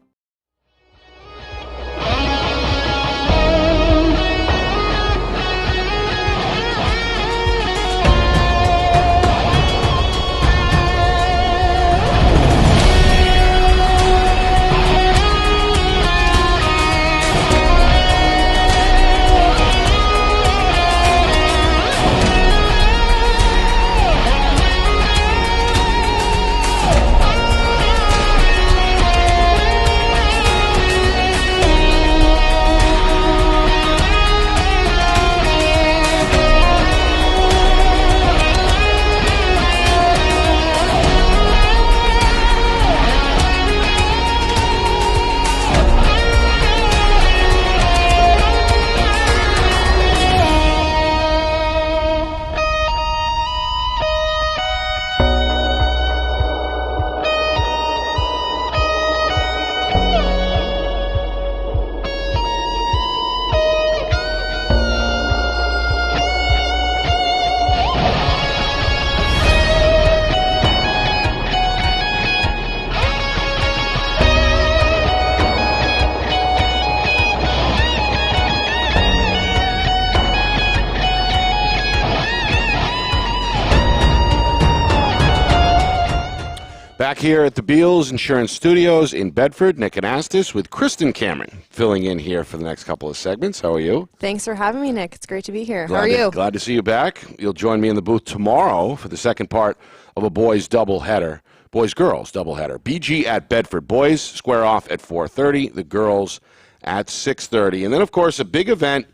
Back here at the Beals Insurance Studios in Bedford, Nick Anastas with Kristen Cameron filling in here for the next couple of segments. How are you? Thanks for having me, Nick. It's great to be here. How are you? Glad to see you back. You'll join me in the booth tomorrow for the second part of a boys' doubleheader, boys-girls doubleheader. BG at Bedford. Boys square off at 4:30, the girls at 6:30. And then, of course, a big event,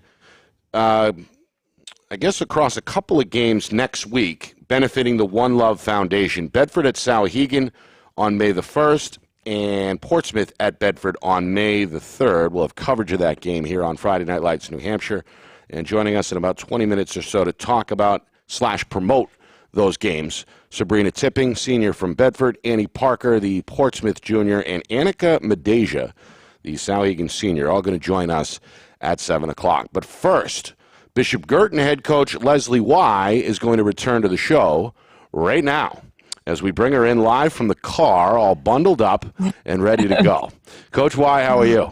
I guess across a couple of games next week, benefiting the One Love Foundation. Bedford at Souhegan on May the 1st, and Portsmouth at Bedford on May the 3rd. We'll have coverage of that game here on Friday Night Lights, New Hampshire. And joining us in about 20 minutes or so to talk about / promote those games, Sabrina Tipping, senior from Bedford, Annie Parker, the Portsmouth junior, and Annika Medeja, the Souhegan senior, all going to join us at 7 o'clock. But first, Bishop Girton head coach Leslie Y is going to return to the show right now as we bring her in live from the car, all bundled up and ready to go. Coach Y, how are you?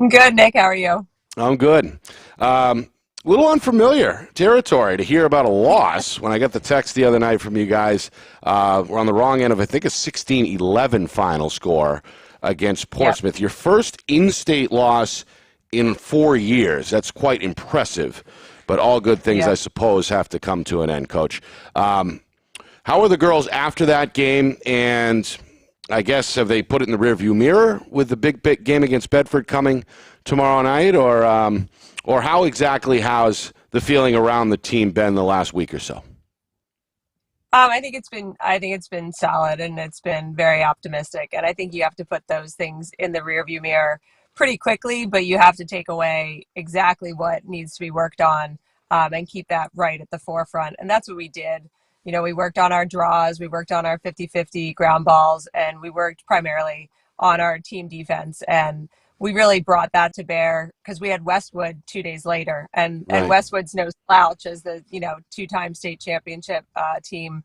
I'm good, Nick. How are you? I'm good. A little unfamiliar territory to hear about a loss. When I got the text the other night from you guys, we're on the wrong end of, I think, a 16-11 final score against Portsmouth. Yep. Your first in-state loss in 4 years. That's quite impressive, but all good things, I suppose, have to come to an end, Coach. How are the girls after that game, and I guess have they put it in the rearview mirror with the big game against Bedford coming tomorrow night, or how exactly has the feeling around the team been the last week or so? I think it's been solid, and it's been very optimistic, and I think you have to put those things in the rearview mirror pretty quickly, but you have to take away exactly what needs to be worked on and keep that right at the forefront. And that's what we did. we worked on our draws, we worked on our 50-50 ground balls, and we worked primarily on our team defense. And we really brought that to bear because we had Westwood 2 days later, and Right. Westwood's no slouch as the, two-time state championship team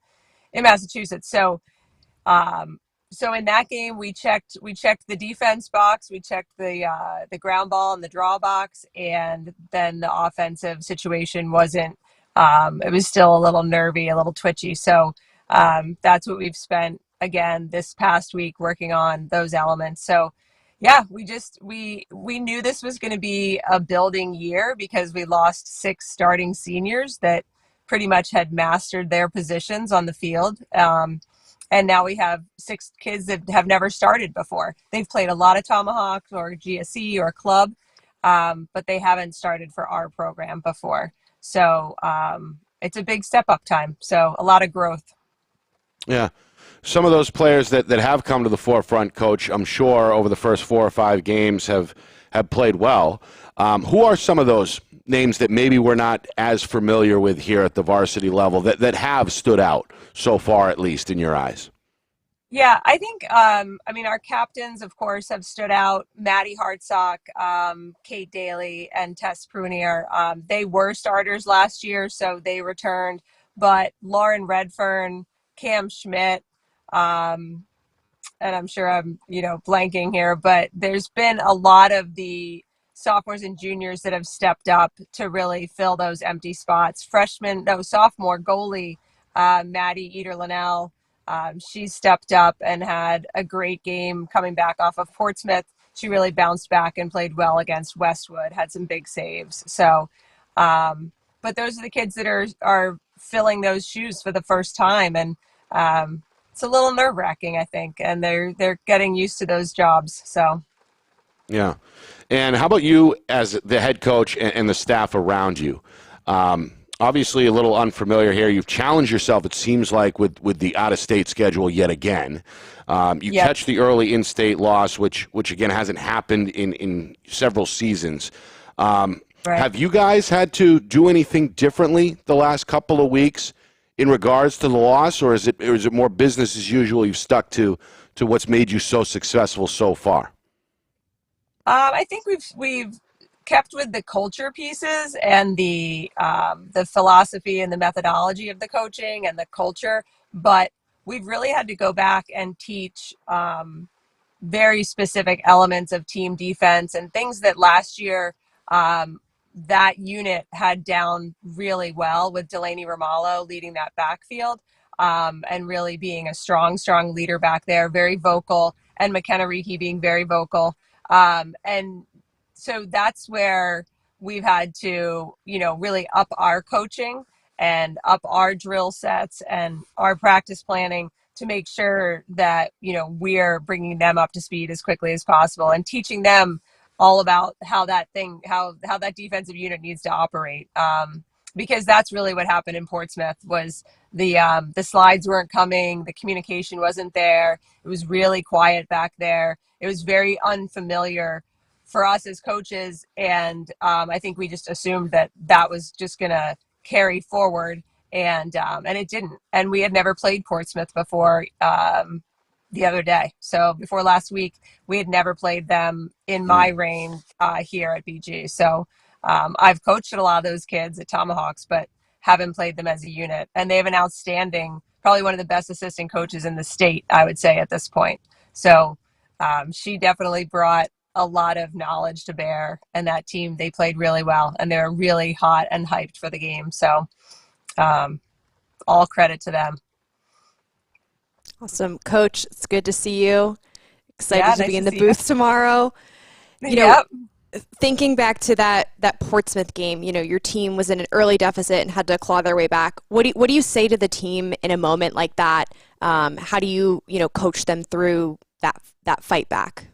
in Massachusetts. So in that game, we checked the defense box, we checked the ground ball and the draw box, and then the offensive situation wasn't. It was still a little nervy, a little twitchy. So that's what we've spent again this past week working on those elements. So yeah, we knew this was going to be a building year because we lost 6 starting seniors that pretty much had mastered their positions on the field. And now we have 6 kids that have never started before. They've played a lot of Tomahawk or GSE or club, but they haven't started for our program before. So it's a big step up time. So a lot of growth. Yeah. Some of those players that have come to the forefront, Coach, I'm sure over the first 4 or 5 games have played well. Who are some of those names that maybe we're not as familiar with here at the varsity level that have stood out so far, at least in your eyes? Yeah, I think, our captains, of course, have stood out. Maddie Hartsock, Kate Daly, and Tess Prunier. They were starters last year, so they returned. But Lauren Redfern, Cam Schmidt, and I'm sure I'm, blanking here, but there's been a lot of the sophomores and juniors that have stepped up to really fill those empty spots. Sophomore goalie, Maddie Eder-Linnell, she stepped up and had a great game coming back off of Portsmouth. She really bounced back and played well against Westwood, had some big saves. So, but those are the kids that are filling those shoes for the first time. And, it's a little nerve-wracking, I think, and they're getting used to those jobs. So, yeah. And how about you as the head coach and the staff around you? Obviously, a little unfamiliar here. You've challenged yourself, it seems like, with the out-of-state schedule yet again. You catch the early in-state loss, which again hasn't happened in several seasons. right. Have you guys had to do anything differently the last couple of weeks in regards to the loss, or is it more business as usual? You've stuck to what's made you so successful so far? I think we've kept with the culture pieces and the philosophy and the methodology of the coaching and the culture, but we've really had to go back and teach very specific elements of team defense and things that last year that unit had down really well, with Delaney Romalo leading that backfield and really being a strong leader back there, very vocal, and McKenna Reiki being very vocal. And so that's where we've had to, really up our coaching and up our drill sets and our practice planning to make sure that, we're bringing them up to speed as quickly as possible and teaching them all about how that defensive unit needs to operate. Because that's really what happened in Portsmouth was the slides weren't coming. The communication wasn't there. It was really quiet back there. It was very unfamiliar for us as coaches. And I think we just assumed that was just going to carry forward. And it didn't. And we had never played Portsmouth before the other day. So before last week, we had never played them in my reign here at BG. So I've coached a lot of those kids at Tomahawks, but haven't played them as a unit. And they have an outstanding, probably one of the best assistant coaches in the state, I would say, at this point. So she definitely brought a lot of knowledge to bear. And that team, they played really well. And they were really hot and hyped for the game. So all credit to them. Awesome. Coach, it's good to see you. Excited to be in the booth tomorrow. Thinking back to that Portsmouth game, your team was in an early deficit and had to claw their way back. What do you say to the team in a moment like that? How do you coach them through that fight back?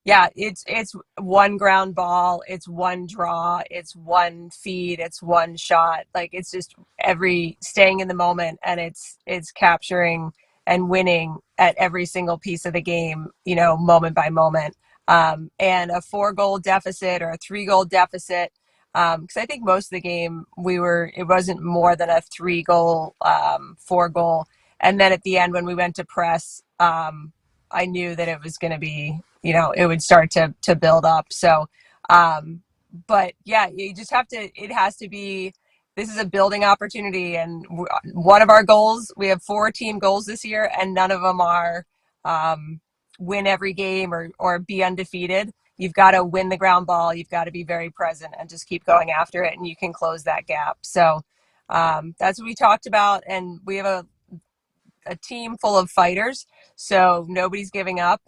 Yeah, it's one ground ball, it's one draw, it's one feed, it's one shot. Like, it's just staying in the moment, and it's capturing and winning at every single piece of the game, moment by moment. And a 4-goal deficit or a 3-goal deficit, Because I think most of the game it wasn't more than a 3-goal, 4-goal. And then at the end, when we went to press, I knew that it was going to be, it would start to build up. So, but yeah, you just have to, it has to be, this is a building opportunity. And one of our goals, we have 4 team goals this year, and none of them are win every game or be undefeated. You've got to win the ground ball. You've got to be very present and just keep going after it, and you can close that gap. So that's what we talked about. And we have a team full of fighters, so nobody's giving up,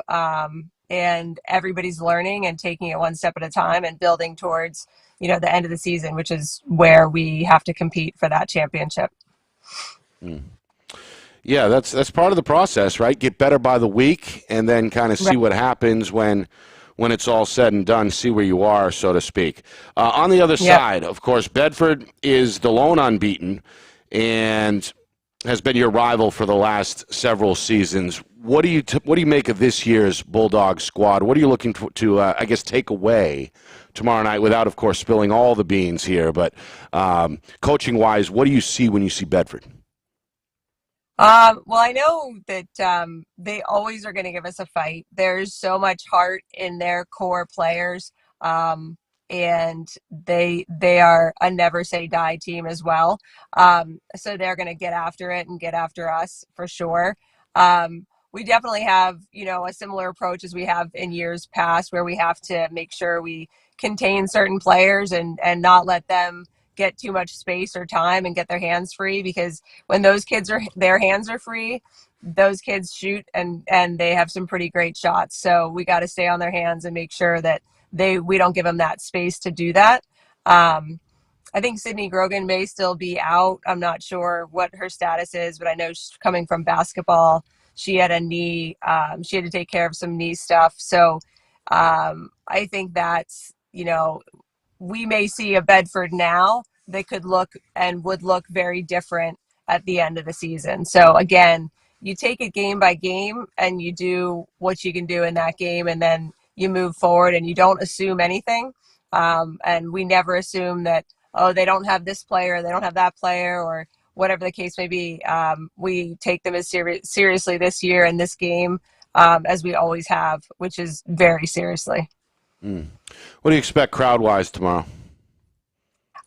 and everybody's learning and taking it one step at a time and building towards, the end of the season, which is where we have to compete for that championship. Yeah, that's part of the process, right? Get better by the week, and then kind of see what happens when it's all said and done, see where you are, so to speak. On the other side, of course, Bedford is the lone unbeaten and has been your rival for the last several seasons. What do you make of this year's Bulldog squad? What are you looking to I guess, take away tomorrow night, without, of course, spilling all the beans here? But coaching-wise, what do you see when you see Bedford? Well, I know that they always are going to give us a fight. There's so much heart in their core players, and they are a never say die team as well. So they're going to get after it and get after us for sure. We definitely have, a similar approach as we have in years past, where we have to make sure we contain certain players and not let them get too much space or time and get their hands free, because when their hands are free, those kids shoot and they have some pretty great shots. So we got to stay on their hands and make sure that we don't give them that space to do that. I think Sydney Grogan may still be out. I'm not sure what her status is, but I know she's coming from basketball. She had a knee, she had to take care of some knee stuff. So I think that's, we may see a Bedford now that would look very different at the end of the season. So again, you take it game by game and you do what you can do in that game, and then you move forward and you don't assume anything. And we never assume that, they don't have this player, they don't have that player, or whatever the case may be. We take them as seriously this year in this game as we always have, which is very seriously. What do you expect crowd-wise tomorrow?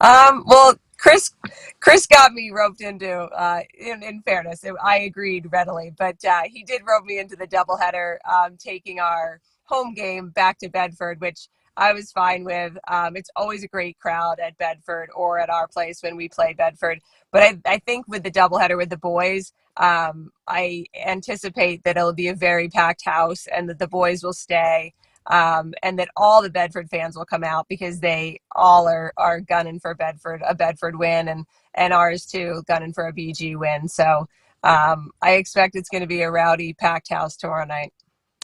Well, Chris got me roped into, in fairness, I agreed readily, but he did rope me into the doubleheader, taking our home game back to Bedford, which I was fine with. It's always a great crowd at Bedford or at our place when we play Bedford. But I think with the doubleheader with the boys, I anticipate that it'll be a very packed house and that the boys will stay. And that all the Bedford fans will come out, because they all are gunning for a Bedford win, and ours too, gunning for a BG win. So I expect it's going to be a rowdy, packed house tomorrow night.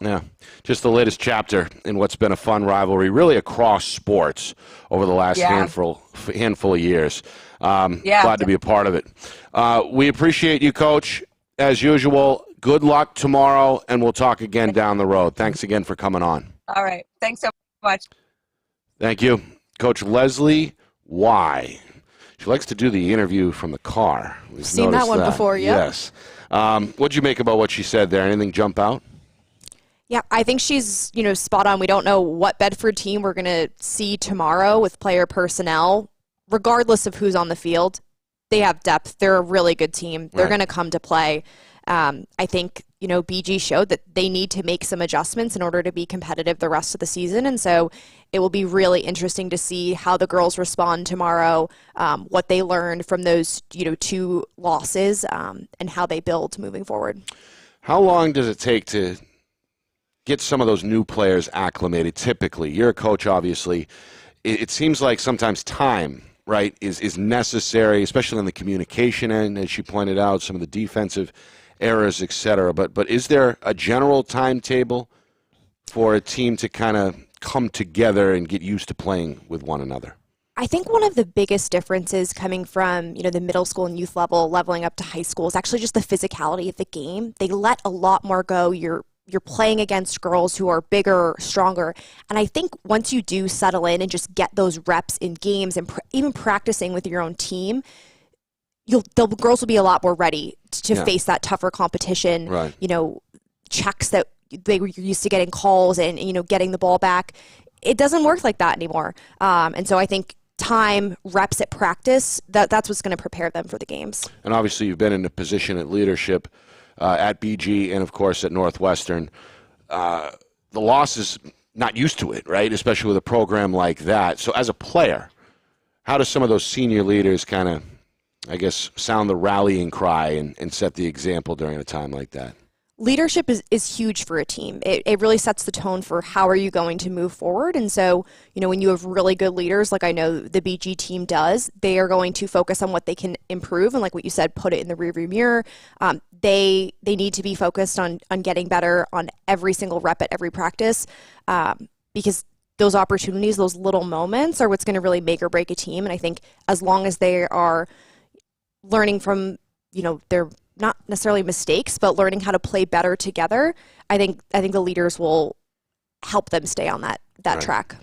Yeah, just the latest chapter in what's been a fun rivalry, really across sports over the last handful of years. Glad to be a part of it. We appreciate you, Coach, as usual. Good luck tomorrow, and we'll talk again down the road. Thanks again for coming on. All right. Thanks so much. Thank you. Coach Leslie Y. She likes to do the interview from the car. We've seen that one before, yeah. Yes. What'd you make about what she said there? Anything jump out? Yeah, I think she's, spot on. We don't know what Bedford team we're going to see tomorrow with player personnel. Regardless of who's on the field, they have depth. They're a really good team. They're going to come to play. I think, BG showed that they need to make some adjustments in order to be competitive the rest of the season. And so it will be really interesting to see how the girls respond tomorrow, what they learned from those, 2 losses, and how they build moving forward. How long does it take to get some of those new players acclimated? Typically, you're a coach, obviously. It seems like sometimes time, right, is necessary, especially on the communication end, as she pointed out, some of the defensive errors, etc. But is there a general timetable for a team to kind of come together and get used to playing with one another? I think one of the biggest differences coming from, the middle school and youth level, leveling up to high school, is actually just the physicality of the game. They let a lot more go. You're you're playing against girls who are bigger, stronger. And I think once you do settle in and just get those reps in games and even practicing with your own team, the girls will be a lot more ready to face that tougher competition. Right. Checks that they were used to getting calls and getting the ball back. It doesn't work like that anymore. And so I think time, reps at practice, that's what's going to prepare them for the games. And obviously you've been in a position at leadership at BG and, of course, at Northwestern. The loss is not used to it, right, especially with a program like that. So as a player, how do some of those senior leaders kind of, I guess, sound the rallying cry and set the example during a time like that? Leadership is huge for a team. It really sets the tone for how are you going to move forward. And so, when you have really good leaders, like I know the BG team does, they are going to focus on what they can improve. And like what you said, put it in the rearview mirror. They need to be focused on getting better on every single rep at every practice, because those opportunities, those little moments are what's going to really make or break a team. And I think as long as they are learning from, their not necessarily mistakes, but learning how to play better together, I think the leaders will help them stay on that Right. track.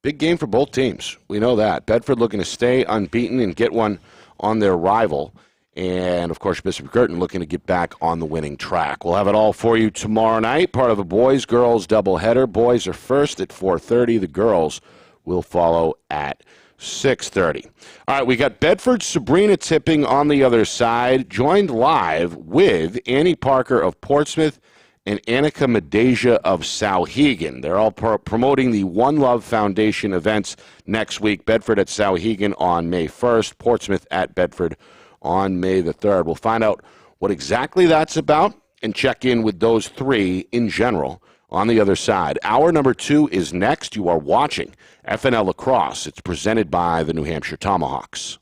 Big game for both teams. We know that. Bedford looking to stay unbeaten and get one on their rival. And, of course, Bishop Girton looking to get back on the winning track. We'll have it all for you tomorrow night, part of a boys-girls doubleheader. Boys are first at 4:30. The girls will follow at 6:30. All right, we got Bedford's Sabrina Tipping on the other side, joined live with Annie Parker of Portsmouth and Annika Medeja of Sauhegan. They're all promoting the One Love Foundation events next week. Bedford at Sauhegan on May 1st, Portsmouth at Bedford on May the 3rd. We'll find out what exactly that's about and check in with those three in general on the other side. Hour number 2 is next. You are watching FNL Lacrosse. It's presented by the New Hampshire Tomahawks.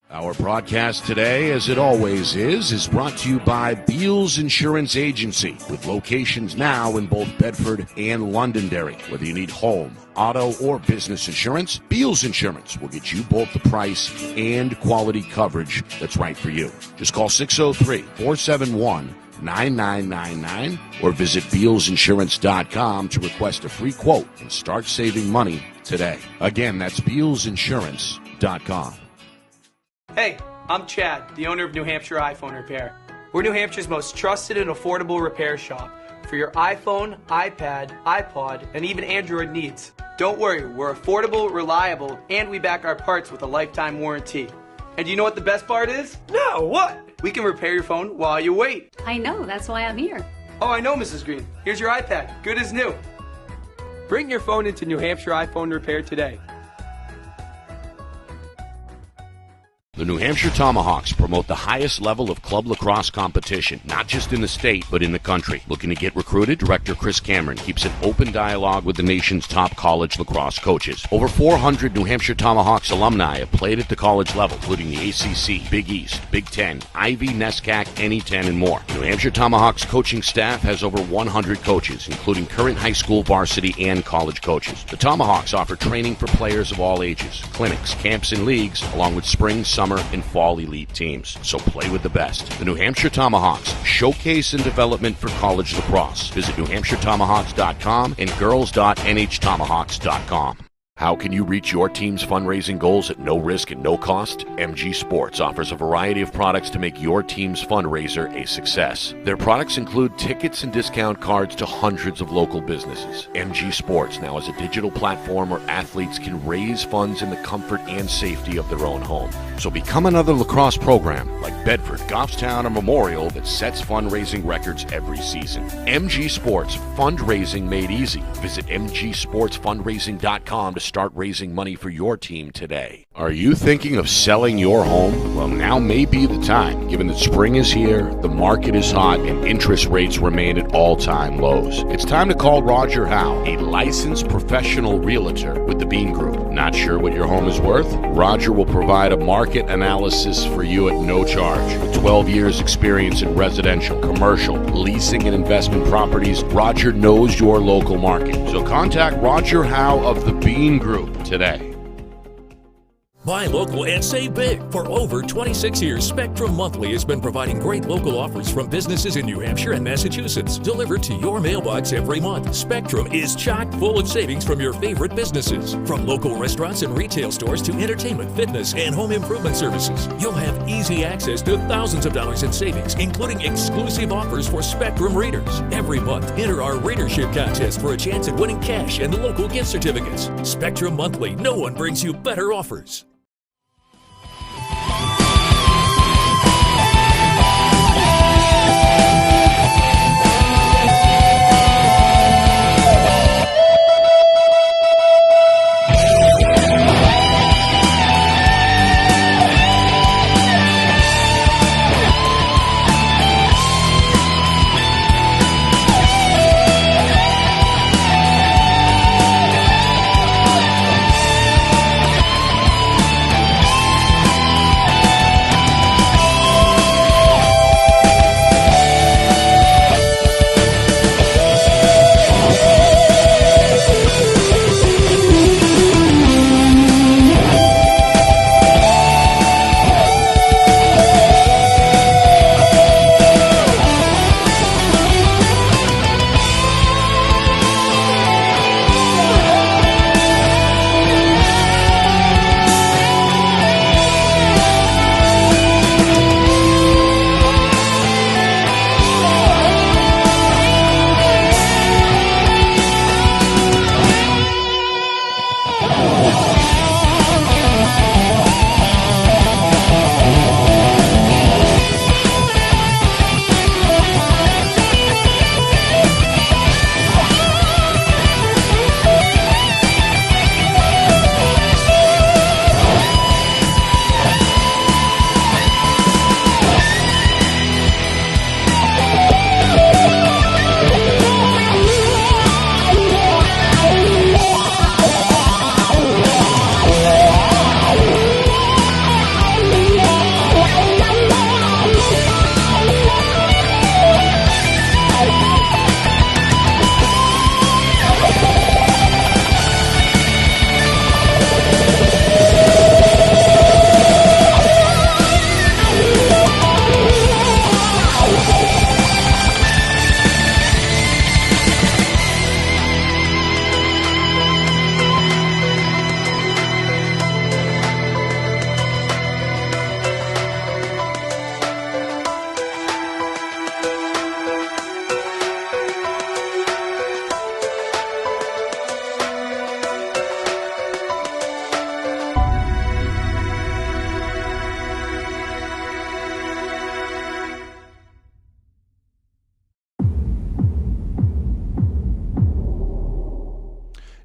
Our broadcast today, as it always is brought to you by Beals Insurance Agency, with locations now in both Bedford and Londonderry. Whether you need home, auto, or business insurance, Beals Insurance will get you both the price and quality coverage that's right for you. Just call 603-471-9999 or visit BealsInsurance.com to request a free quote and start saving money today. Again, that's BealsInsurance.com. Hey, I'm Chad, the owner of New Hampshire iPhone Repair. We're New Hampshire's most trusted and affordable repair shop for your iPhone, iPad, iPod, and even Android needs. Don't worry, we're affordable, reliable, and we back our parts with a lifetime warranty. And you know what the best part is? No, what? We can repair your phone while you wait. I know, that's why I'm here. Oh, I know, Mrs. Green. Here's your iPad, good as new. Bring your phone into New Hampshire iPhone Repair today. The New Hampshire Tomahawks promote the highest level of club lacrosse competition, not just in the state, but in the country. Looking to get recruited? Director Chris Cameron keeps an open dialogue with the nation's top college lacrosse coaches. Over 400 New Hampshire Tomahawks alumni have played at the college level, including the ACC, Big East, Big Ten, Ivy, NESCAC, NE10, and more. The New Hampshire Tomahawks coaching staff has over 100 coaches, including current high school varsity and college coaches. The Tomahawks offer training for players of all ages, clinics, camps, and leagues, along with spring, summer, and fall elite teams. So play with the best. The New Hampshire Tomahawks, showcase and development for college lacrosse. Visit NewHampshireTomahawks.com and girls.nhtomahawks.com. How can you reach your team's fundraising goals at no risk and no cost? MG Sports offers a variety of products to make your team's fundraiser a success. Their products include tickets and discount cards to hundreds of local businesses. MG Sports now has a digital platform where athletes can raise funds in the comfort and safety of their own home. So become another lacrosse program like Bedford, Goffstown, or Memorial that sets fundraising records every season. MG Sports, fundraising made easy. Visit mgsportsfundraising.com to start raising money for your team today. Are you thinking of selling your home? Well, now may be the time, given that spring is here, the market is hot, and interest rates remain at all-time lows. It's time to call Roger Howe, a licensed professional realtor with the Bean Group. Not sure what your home is worth? Roger will provide a market analysis for you at no charge. With 12 years experience in residential, commercial, leasing, and investment properties, Roger knows your local market. So contact Roger Howe of the Bean Group today. Buy local and save big. For over 26 years, Spectrum Monthly has been providing great local offers from businesses in New Hampshire and Massachusetts, delivered to your mailbox every month. Spectrum is chock full of savings from your favorite businesses. From local restaurants and retail stores to entertainment, fitness, and home improvement services. You'll have easy access to thousands of dollars in savings, including exclusive offers for Spectrum readers. Every month, enter our readership contest for a chance at winning cash and local gift certificates. Spectrum Monthly, no one brings you better offers.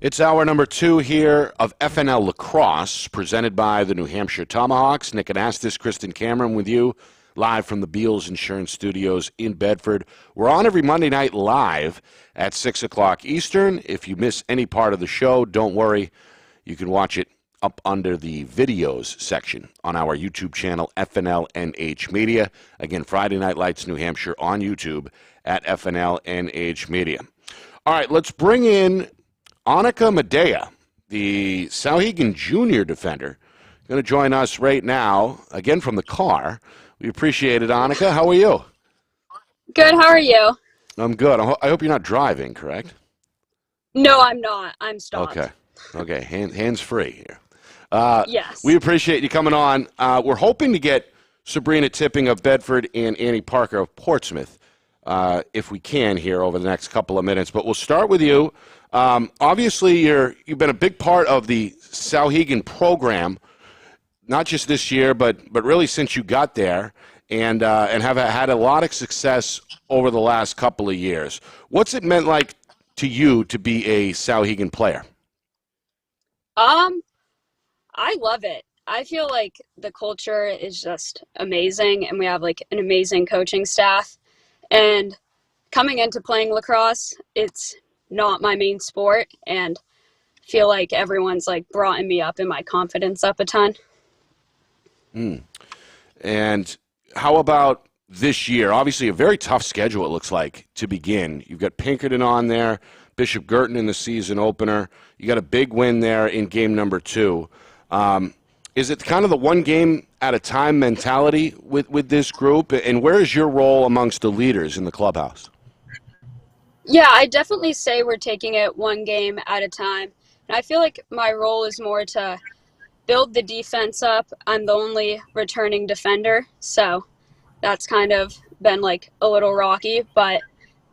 It's hour number 2 here of FNL Lacrosse, presented by the New Hampshire Tomahawks. Nick Anastas, Kristen Cameron with you, live from the Beals Insurance Studios in Bedford. We're on every Monday night live at 6 o'clock Eastern. If you miss any part of the show, don't worry. You can watch it up under the videos section on our YouTube channel, FNLNH Media. Again, Friday Night Lights New Hampshire on YouTube at FNLNH Media. All right, let's bring in Annika Medea, the Sauhegan Junior defender, going to join us right now, again from the car. We appreciate it, Annika. How are you? Good. How are you? I'm good. I hope you're not driving, correct? No, I'm not. I'm stopped. Okay. Hands free here. Yes. We appreciate you coming on. We're hoping to get Sabrina Tipping of Bedford and Annie Parker of Portsmouth, if we can, here over the next couple of minutes. But we'll start with you. Obviously, you've been a big part of the Sauhegan program, not just this year, but really since you got there, and have had a lot of success over the last couple of years. What's it meant like to you to be a Sauhegan player? I love it. I feel like the culture is just amazing, and we have like an amazing coaching staff. And coming into playing lacrosse, it's not my main sport, and feel like everyone's like brought me up and my confidence up a ton. And how about this year? Obviously a very tough schedule, it looks like, to begin. You've got Pinkerton on there, Bishop Girton in the season opener. You got a big win there in game number 2. Is it kind of the one game at a time mentality with this group? And where is your role amongst the leaders in the clubhouse? Yeah, I definitely say we're taking it one game at a time. And I feel like my role is more to build the defense up. I'm the only returning defender, so that's kind of been like a little rocky, but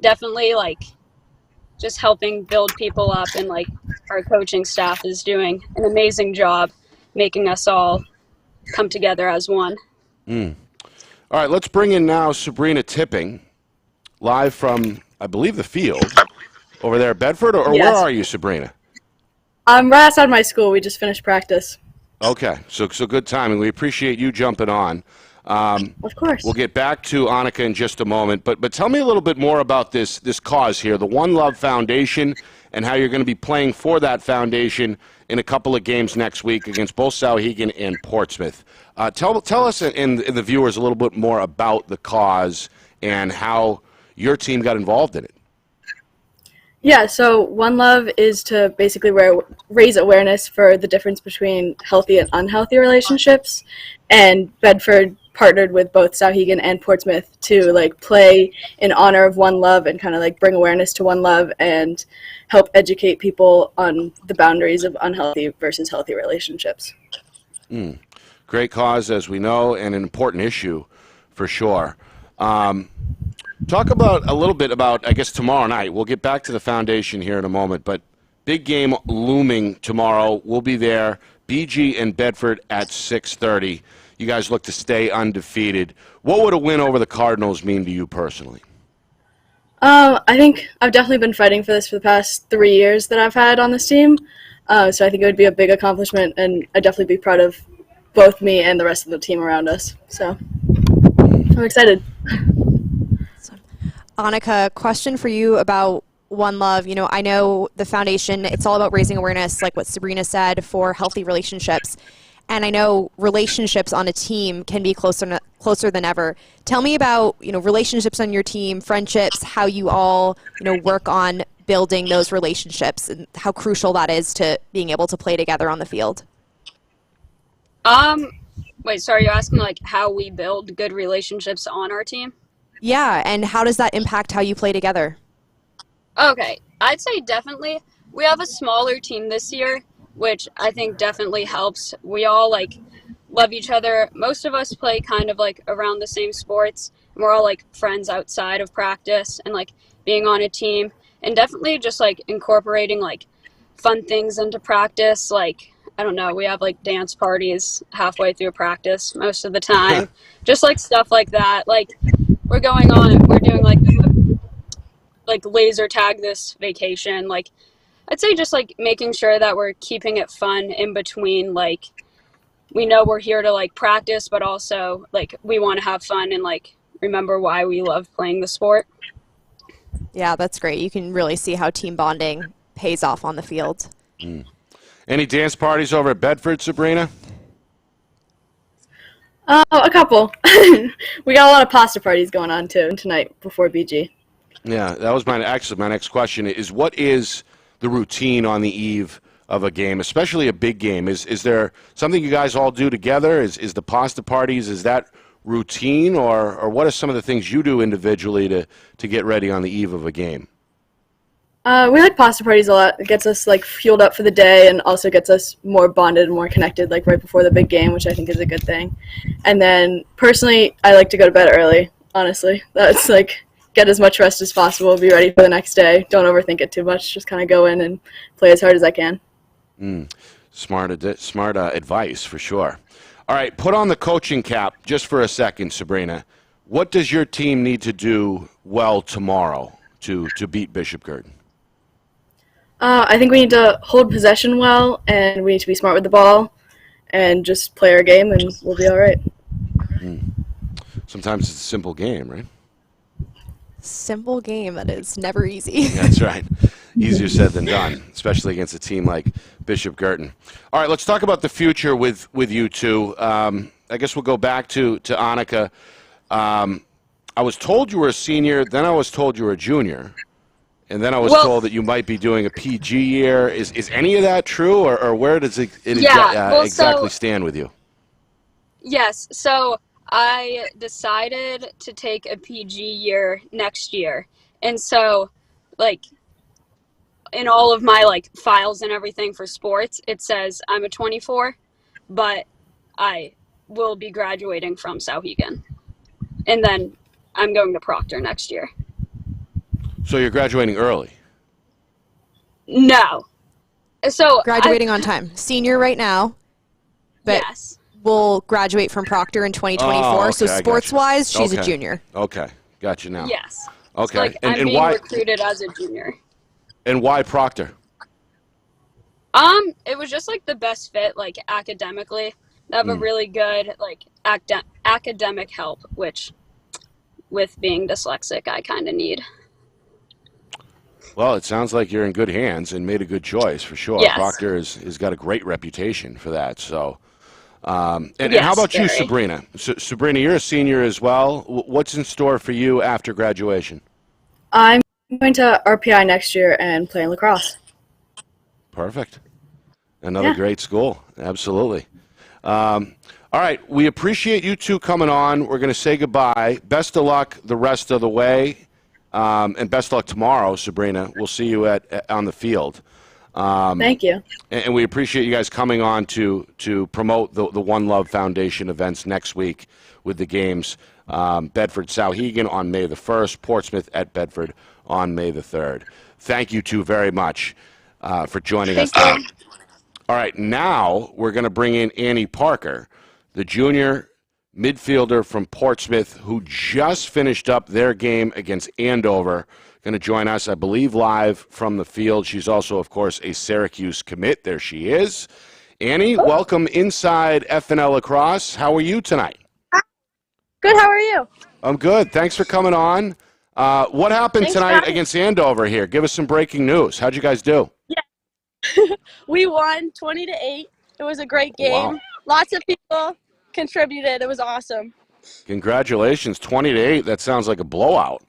definitely like just helping build people up, and like our coaching staff is doing an amazing job making us all come together as one. All right, let's bring in now Sabrina Tipping, live from, I believe, the field over there at Bedford, or Yes. where are you, Sabrina? I'm right outside my school. We just finished practice. Okay, so good timing. We appreciate you jumping on. Of course. We'll get back to Annika in just a moment, but tell me a little bit more about this cause here, the One Love Foundation, and how you're going to be playing for that foundation in a couple of games next week against both Sauhegan and Portsmouth. Tell us and the viewers a little bit more about the cause and how your team got involved in it. Yeah, so One Love is to basically raise awareness for the difference between healthy and unhealthy relationships, and Bedford partnered with both Sauhegan and Portsmouth to like play in honor of One Love and kind of like bring awareness to One Love and help educate people on the boundaries of unhealthy versus healthy relationships. Great cause, as we know, and an important issue for sure. Talk about a little bit about, I guess, tomorrow night. We'll get back to the foundation here in a moment, but big game looming tomorrow. We'll be there, BG and Bedford at 6:30. You guys look to stay undefeated. What would a win over the Cardinals mean to you personally? I think I've definitely been fighting for this for the past 3 years that I've had on this team, so I think it would be a big accomplishment, and I'd definitely be proud of both me and the rest of the team around us. So I'm excited. Annika, question for you about One Love. You know, I know the foundation, it's all about raising awareness, like what Sabrina said, for healthy relationships. And I know relationships on a team can be closer than ever. Tell me about, you know, relationships on your team, friendships, how you all, you know, work on building those relationships and how crucial that is to being able to play together on the field. Wait, sorry, you're asking like how we build good relationships on our team? Yeah, and how does that impact how you play together? Okay, I'd say definitely. We have a smaller team this year, which I think definitely helps. We all like love each other. Most of us play kind of like around the same sports, and we're all like friends outside of practice and like being on a team, and definitely just like incorporating like fun things into practice. Like, I don't know, we have like dance parties halfway through practice most of the time. Just like stuff like that. Like we're doing like laser tag this vacation. Like I'd say just like making sure that we're keeping it fun in between. Like we know we're here to like practice, but also like we want to have fun and like remember why we love playing the sport. Yeah, that's great. You can really see how team bonding pays off on the field. Any dance parties over at Bedford, Sabrina? A couple. We got a lot of pasta parties going on too tonight before BG. Yeah, that was my next question is what is the routine on the eve of a game, especially a big game? Is there something you guys all do together? Is the pasta parties, is that routine, or what are some of the things you do individually to get ready on the eve of a game? We like pasta parties a lot. It gets us like fueled up for the day and also gets us more bonded and more connected like right before the big game, which I think is a good thing. And then personally, I like to go to bed early, honestly. That's like get as much rest as possible, be ready for the next day. Don't overthink it too much. Just kind of go in and play as hard as I can. Smart advice for sure. All right, put on the coaching cap just for a second, Sabrina. What does your team need to do well tomorrow to beat Bishop Girton? I think we need to hold possession well, and we need to be smart with the ball and just play our game, and we'll be all right. Sometimes it's a simple game, right? Simple game that is never easy. That's right. Easier said than done, especially against a team like Bishop Girton. All right, let's talk about the future with you two. I guess we'll go back to Annika. I was told you were a senior, then I was told you were a junior, and then I was told that you might be doing a PG year. Is any of that true, or where does it exactly stand with you? Yes, so I decided to take a PG year next year. And so, like, in all of my like files and everything for sports, it says I'm a 24, but I will be graduating from Sauhegan. And then I'm going to Proctor next year. So you're graduating early. No. So Graduating on time. Senior right now, but yes. will graduate from Proctor in 2024. Oh, okay, So I got you. sports-wise, she's a Okay. junior. Okay, got you now. Yes. Okay, So, like, I'm being recruited as a junior. And why Proctor? It was just like the best fit, like academically. They have a Mm. really good like academic help, which with being dyslexic, I kind of need. Well, it sounds like you're in good hands and made a good choice for sure. Yes. Proctor has got a great reputation for that. So, and Yes, how about you, very. Sabrina? Sabrina, you're a senior as well. What's in store for you after graduation? I'm going to RPI next year and play in lacrosse. Perfect. Another Yeah. great school. Absolutely. All right. We appreciate you two coming on. We're going to say goodbye. Best of luck the rest of the way. And best of luck tomorrow, Sabrina. We'll see you on the field. Thank you. And we appreciate you guys coming on to promote the One Love Foundation events next week with the games. Bedford Sauhegan on May the 1st, Portsmouth at Bedford on May the 3rd. Thank you two very much for joining us tonight. All right, now we're going to bring in Annie Parker, the junior midfielder from Portsmouth who just finished up their game against Andover. Going to join us, I believe, live from the field. She's also, of course, a Syracuse commit. There she is. Annie, welcome inside FNL Lacrosse. How are you tonight? Good, how are you? I'm good. Thanks for coming on. What happened Thanks for tonight having against Andover here? Give us some breaking news. How'd you guys do? We won 20-8. It was a great game. Wow. Lots of people contributed. It was awesome. Congratulations, 20-8. That sounds like a blowout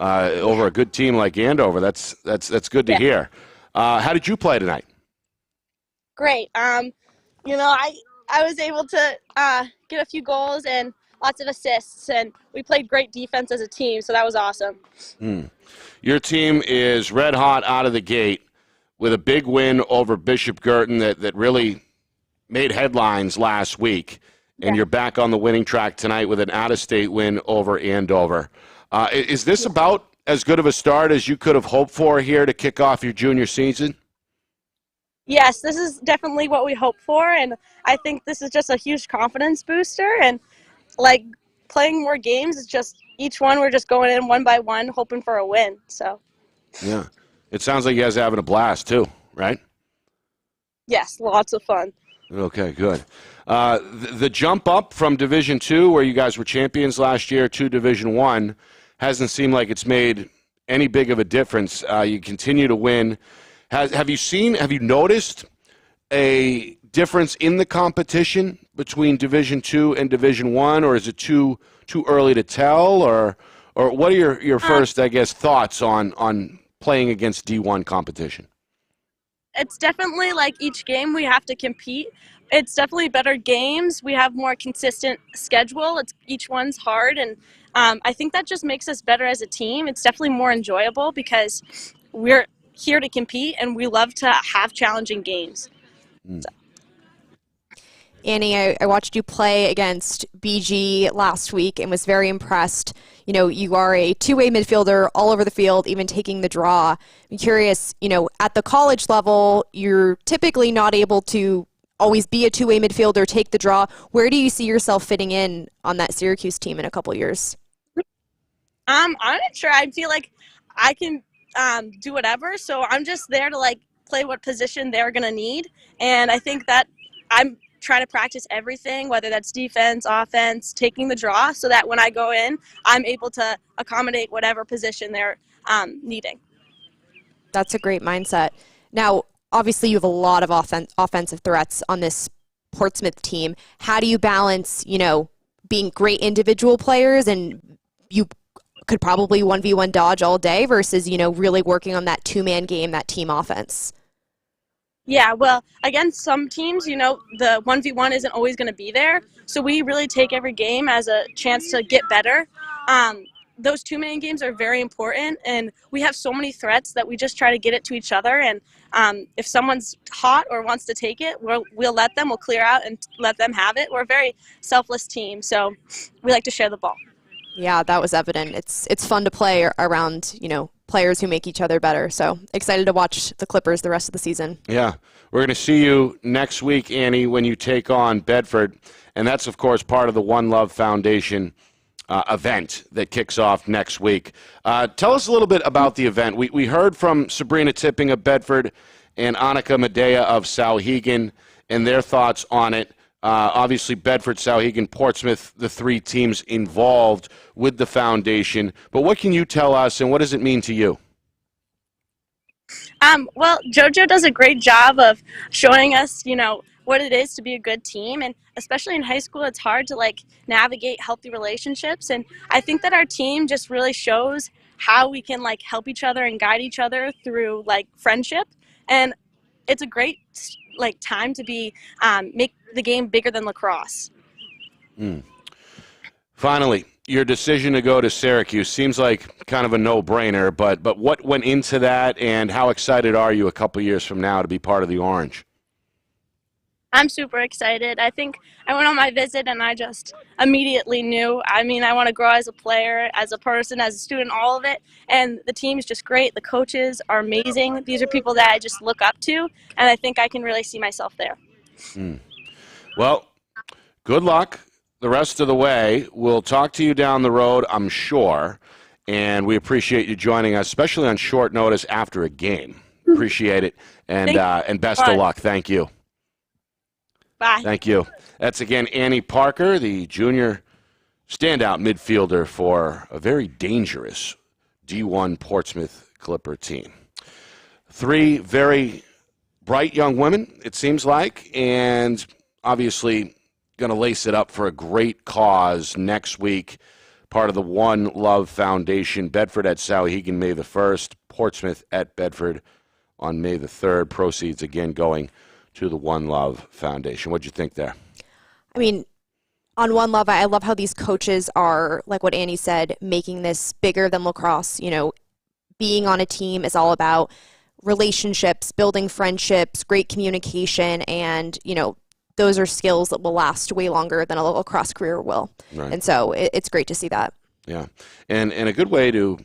over a good team like Andover. That's good to hear. How did you play tonight? Great. I was able to get a few goals and lots of assists, and we played great defense as a team, so that was awesome. Your team is red hot out of the gate with a big win over Bishop Girton that really made headlines last week, and you're back on the winning track tonight with an out-of-state win over Andover. Is this about as good of a start as you could have hoped for here to kick off your junior season? Yes, this is definitely what we hope for, and I think this is just a huge confidence booster, and like playing more games is just each one we're just going in one by one hoping for a win. So Yeah. It sounds like you guys are having a blast too, right? yes, lots of fun. Okay, good. The jump up from Division II, where you guys were champions last year, to Division I, hasn't seemed like it's made any big of a difference. You continue to win. Have you noticed a difference in the competition between Division II and Division I, or is it too early to tell? Or what are your first, I guess, thoughts on playing against D1 competition? It's definitely like each game we have to compete. It's definitely better games. We have more consistent schedule. Each one's hard, and I think that just makes us better as a team. It's definitely more enjoyable because we're here to compete, and we love to have challenging games. Annie, I watched you play against BG last week and was very impressed. You know, you are a two-way midfielder all over the field, even taking the draw. I'm curious, at the college level, you're typically not able to always be a two-way midfielder, take the draw. Where do you see yourself fitting in on that Syracuse team in a couple years? I'm not sure. I feel like I can do whatever, so I'm just there to play what position they're gonna need, and I think that I'm trying to practice everything, whether that's defense, offense, taking the draw, so that when I go in, I'm able to accommodate whatever position they're needing. That's a great mindset. Now, obviously, you have a lot of offensive threats on this Portsmouth team. How do you balance, being great individual players and you could probably 1v1 dodge all day versus, really working on that two-man game, that team offense? Yeah, well, against some teams, the 1v1 isn't always going to be there. So we really take every game as a chance to get better. Those 2-man games are very important, and we have so many threats that we just try to get it to each other. And if someone's hot or wants to take it, we'll let them. We'll clear out and let them have it. We're a very selfless team, so we like to share the ball. Yeah, that was evident. It's fun to play around, players who make each other better. So excited to watch the Clippers the rest of the season. Yeah. We're going to see you next week, Annie, when you take on Bedford. And that's, of course, part of the One Love Foundation event that kicks off next week. Tell us a little bit about the event. We heard from Sabrina Tipping of Bedford and Annika Medea of Sauhegan and their thoughts on it. Obviously, Bedford, Sauhegan, Portsmouth, the three teams involved with the foundation. But what can you tell us, and what does it mean to you? Well, JoJo does a great job of showing us, what it is to be a good team. And especially in high school, it's hard to, navigate healthy relationships. And I think that our team just really shows how we can, help each other and guide each other through, friendship. And it's a great time to be make the game bigger than lacrosse. Finally, your decision to go to Syracuse seems like kind of a no-brainer, but what went into that, and how excited are you a couple years from now to be part of the Orange? I'm super excited. I think I went on my visit and I just immediately knew. I want to grow as a player, as a person, as a student, all of it. And the team is just great. The coaches are amazing. These are people that I just look up to, and I think I can really see myself there. Well, good luck the rest of the way. We'll talk to you down the road, I'm sure, and we appreciate you joining us, especially on short notice after a game. Appreciate it, and best of luck. Thank you. Bye. Thank you. That's, again, Annie Parker, the junior standout midfielder for a very dangerous D1 Portsmouth Clipper team. Three very bright young women, it seems like, and obviously going to lace it up for a great cause next week, part of the One Love Foundation. Bedford at Sauhegan May the 1st, Portsmouth at Bedford on May the 3rd. Proceeds, again, going to the One Love Foundation. What'd you think there? On One Love, I love how these coaches are, like what Annie said, making this bigger than lacrosse. Being on a team is all about relationships, building friendships, great communication, and, those are skills that will last way longer than a lacrosse career will. Right. And so it's great to see that. Yeah. And a good way to,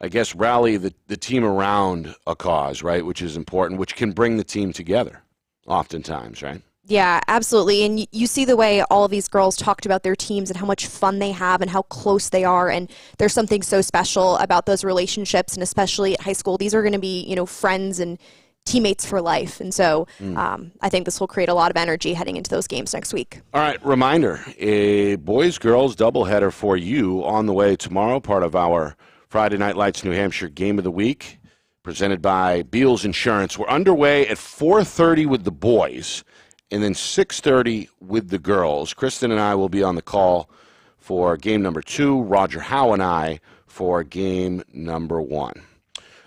I guess, rally the team around a cause, right, which is important, which can bring the team together oftentimes, right? Yeah, absolutely. And you see the way all of these girls talked about their teams and how much fun they have and how close they are. And there's something so special about those relationships. And especially at high school, these are going to be, friends and teammates for life. And so I think this will create a lot of energy heading into those games next week. All right, reminder, a boys-girls doubleheader for you on the way tomorrow, part of our Friday Night Lights New Hampshire Game of the Week, presented by Beals Insurance. We're underway at 4:30 with the boys, and then 6:30 with the girls. Kristen and I will be on the call for game number 2. Roger Howe and I for game number 1.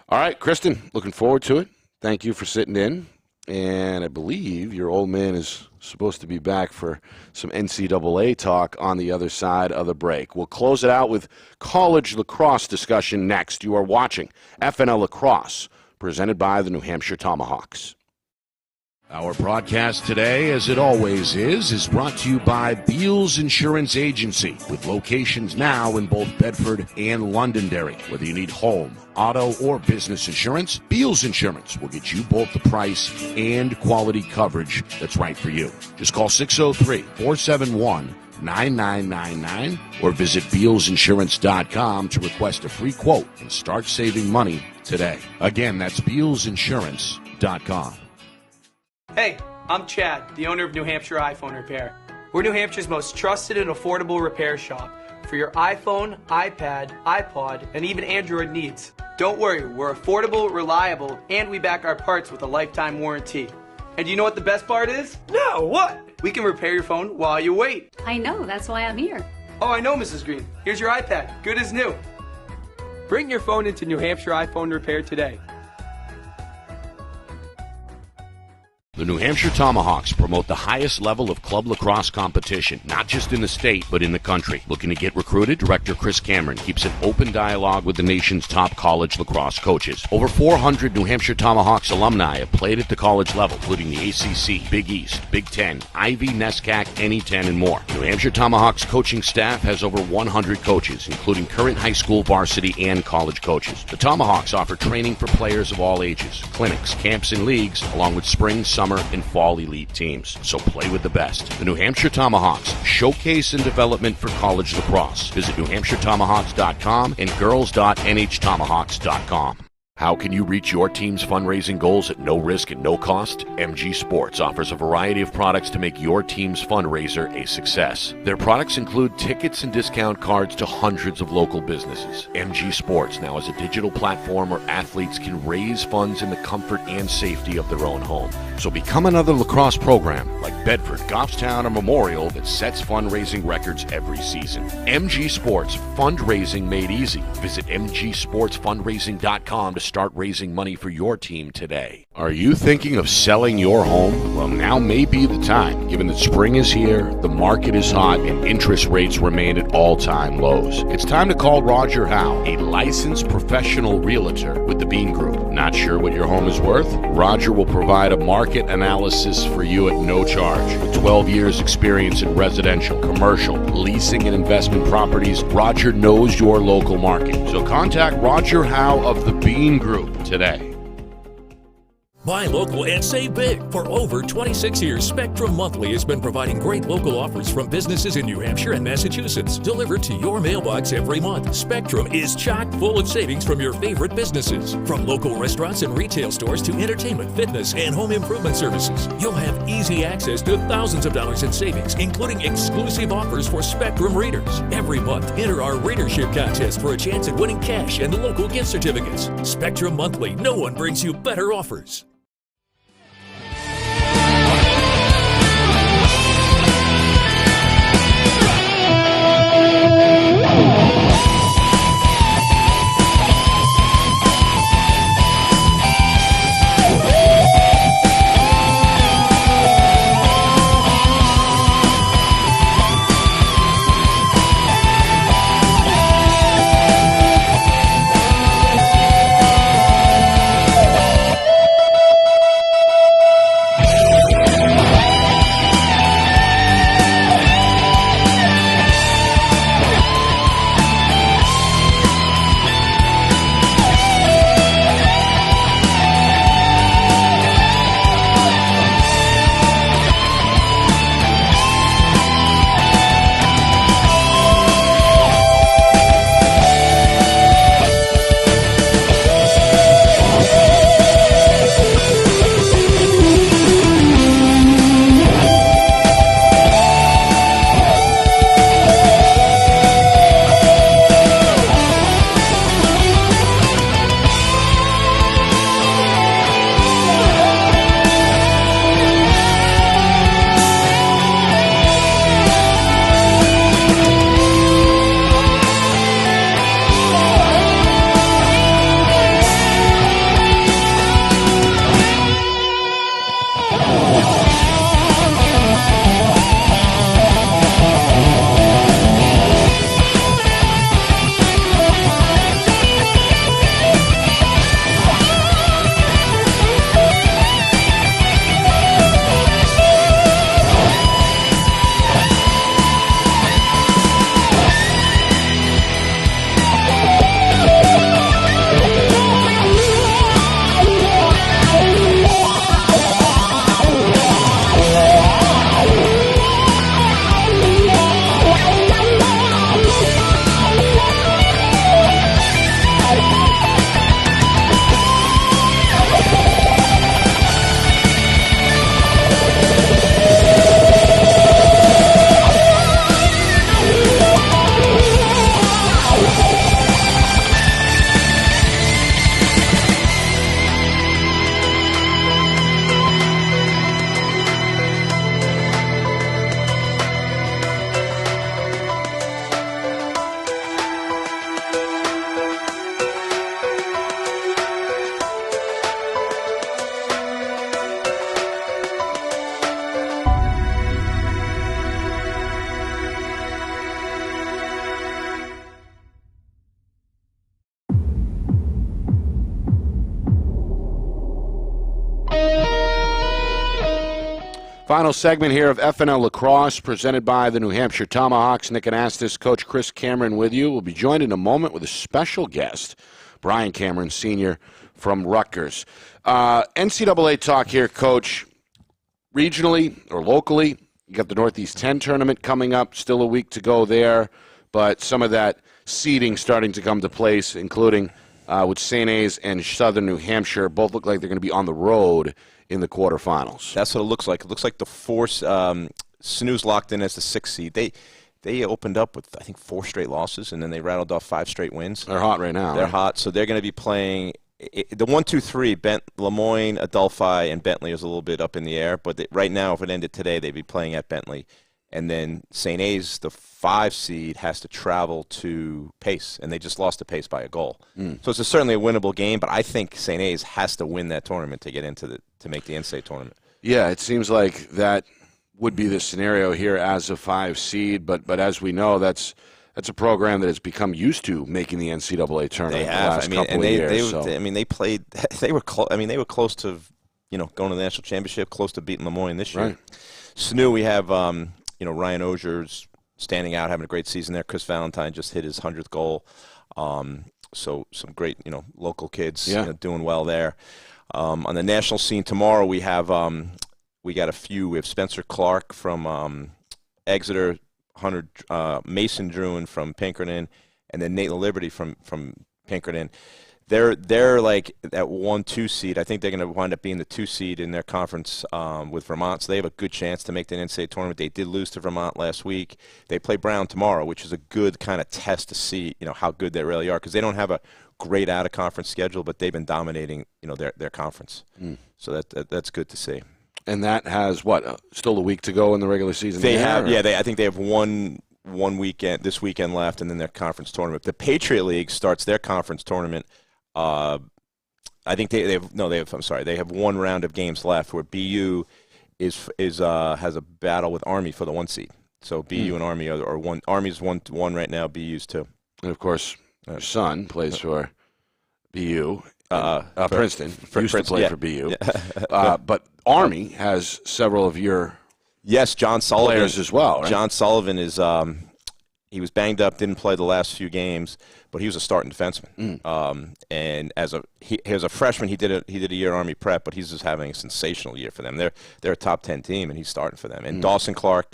All right, Kristen, looking forward to it. Thank you for sitting in. And I believe your old man is supposed to be back for some NCAA talk on the other side of the break. We'll close it out with college lacrosse discussion next. You are watching FNL Lacrosse, presented by the New Hampshire Tomahawks. Our broadcast today, as it always is brought to you by Beals Insurance Agency, with locations now in both Bedford and Londonderry. Whether you need home, auto, or business insurance, Beals Insurance will get you both the price and quality coverage that's right for you. Just call 603-471-9999 or visit BealsInsurance.com to request a free quote and start saving money today. Again, that's BealsInsurance.com. Hey, I'm Chad, the owner of New Hampshire iPhone Repair. We're New Hampshire's most trusted and affordable repair shop for your iPhone, iPad, iPod, and even Android needs. Don't worry, we're affordable, reliable, and we back our parts with a lifetime warranty. And you know what the best part is? No, what? We can repair your phone while you wait. I know, that's why I'm here. Oh, I know, Mrs. Green. Here's your iPad, good as new. Bring your phone into New Hampshire iPhone Repair today. The New Hampshire Tomahawks promote the highest level of club lacrosse competition, not just in the state, but in the country. Looking to get recruited? Director Chris Cameron keeps an open dialogue with the nation's top college lacrosse coaches. Over 400 New Hampshire Tomahawks alumni have played at the college level, including the ACC, Big East, Big Ten, Ivy, NESCAC, NE10, and more. New Hampshire Tomahawks coaching staff has over 100 coaches, including current high school, varsity, and college coaches. The Tomahawks offer training for players of all ages, clinics, camps, and leagues, along with spring, summer, and fall elite teams. So play with the best. The New Hampshire Tomahawks, showcase and development for college lacrosse. Visit NewHampshireTomahawks.com and girls.nhtomahawks.com. How can you reach your team's fundraising goals at no risk and no cost? MG Sports offers a variety of products to make your team's fundraiser a success. Their products include tickets and discount cards to hundreds of local businesses. MG Sports now has a digital platform where athletes can raise funds in the comfort and safety of their own home. So become another lacrosse program like Bedford, Goffstown, or Memorial that sets fundraising records every season. MG Sports, fundraising made easy. Visit mgsportsfundraising.com to start raising money for your team today. Are you thinking of selling your home? Well, now may be the time, given that spring is here, the market is hot, and interest rates remain at all-time lows. It's time to call Roger Howe, a licensed professional realtor with the Bean Group. Not sure what your home is worth? Roger will provide a market analysis for you at no charge. With 12 years experience in residential, commercial, leasing, and investment properties, Roger knows your local market. So contact Roger Howe of the Bean Group today. Buy local and save big. For over 26 years, Spectrum Monthly has been providing great local offers from businesses in New Hampshire and Massachusetts, delivered to your mailbox every month. Spectrum is chock full of savings from your favorite businesses. From local restaurants and retail stores to entertainment, fitness, and home improvement services. You'll have easy access to thousands of dollars in savings, including exclusive offers for Spectrum readers. Every month, enter our readership contest for a chance at winning cash and local gift certificates. Spectrum Monthly, no one brings you better offers. Final segment here of FNL Lacrosse, presented by the New Hampshire Tomahawks. Nick Anastas, Coach Chris Cameron with you. We'll be joined in a moment with a special guest, Brian Cameron, Sr. from Rutgers. NCAA talk here, Coach. Regionally or locally, you got the Northeast 10 tournament coming up, still a week to go there, but some of that seeding starting to come to place, including with St. A's and Southern New Hampshire. Both look like they're going to be on the road in the quarterfinals. That's what it looks like. It looks like the Snoo's locked in as the 6th seed. They opened up with, I think, 4 straight losses, and then they rattled off 5 straight wins. They're hot right now. They're right? hot, so they're going to be playing the 1, 2, 3. Lemoyne, Adelphi, and Bentley is a little bit up in the air. But right now, if it ended today, they'd be playing at Bentley. And then St. A's, the 5 seed, has to travel to Pace, and they just lost to Pace by a goal. So it's certainly a winnable game, but I think St. A's has to win that tournament to get into to make the NCAA tournament. Yeah, it seems like that would be the scenario here as a 5 seed, but as we know, that's a program that has become used to making the NCAA tournament. They have. The last couple of years. They played. They were close. They were close to, going to the national championship, close to beating Lemoyne this year. Right. SNU, we have, Ryan Ozier's standing out, having a great season there. Chris Valentine just hit his 100th goal. So some great, local kids doing well there. On the national scene tomorrow, we have we got a few. We have Spencer Clark from Exeter, Hunter Mason Druin from Pinkerton, and then Nate Liberty from Pinkerton. They're like at 1-2 seed. I think they're going to wind up being the 2 seed in their conference with Vermont. So they have a good chance to make the NCAA tournament. They did lose to Vermont last week. They play Brown tomorrow, which is a good kind of test to see how good they really are, because they don't have a great out of conference schedule, but they've been dominating their conference. So that's good to see. And that has still a week to go in the regular season. They have, I think they have one weekend this weekend left, and then their conference tournament. The Patriot League starts their conference tournament. I think they have one round of games left where BU has a battle with Army for the 1 seed. So BU and Army are one. Army's 1-1 right now. BU's 2. And of course, your son plays for BU. Princeton. Used to play for BU. But Army has several of your John Sullivan players as well. Right? John Sullivan is he was banged up, didn't play the last few games, but he was a starting defenseman. And as a freshman, he did a year Army prep, but he's just having a sensational year for them. They're a top 10 team, and he's starting for them. And Dawson Clark,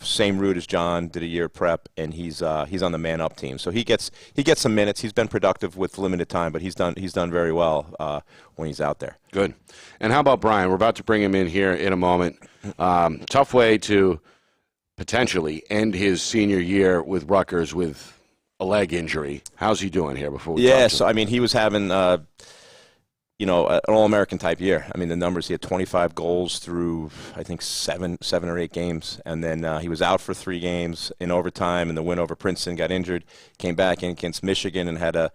same route as John, did a year prep, and he's on the man up team. So he gets some minutes. He's been productive with limited time, but he's done very well when he's out there. Good. And how about Brian? We're about to bring him in here in a moment. Tough way to potentially end his senior year with Rutgers with a leg injury. How's he doing here before we talk to him? So he was having an All-American type year. I mean, the numbers, he had 25 goals through, I think, seven or 8 games. And then he was out for 3 games in overtime, and the win over Princeton, got injured, came back in against Michigan and had a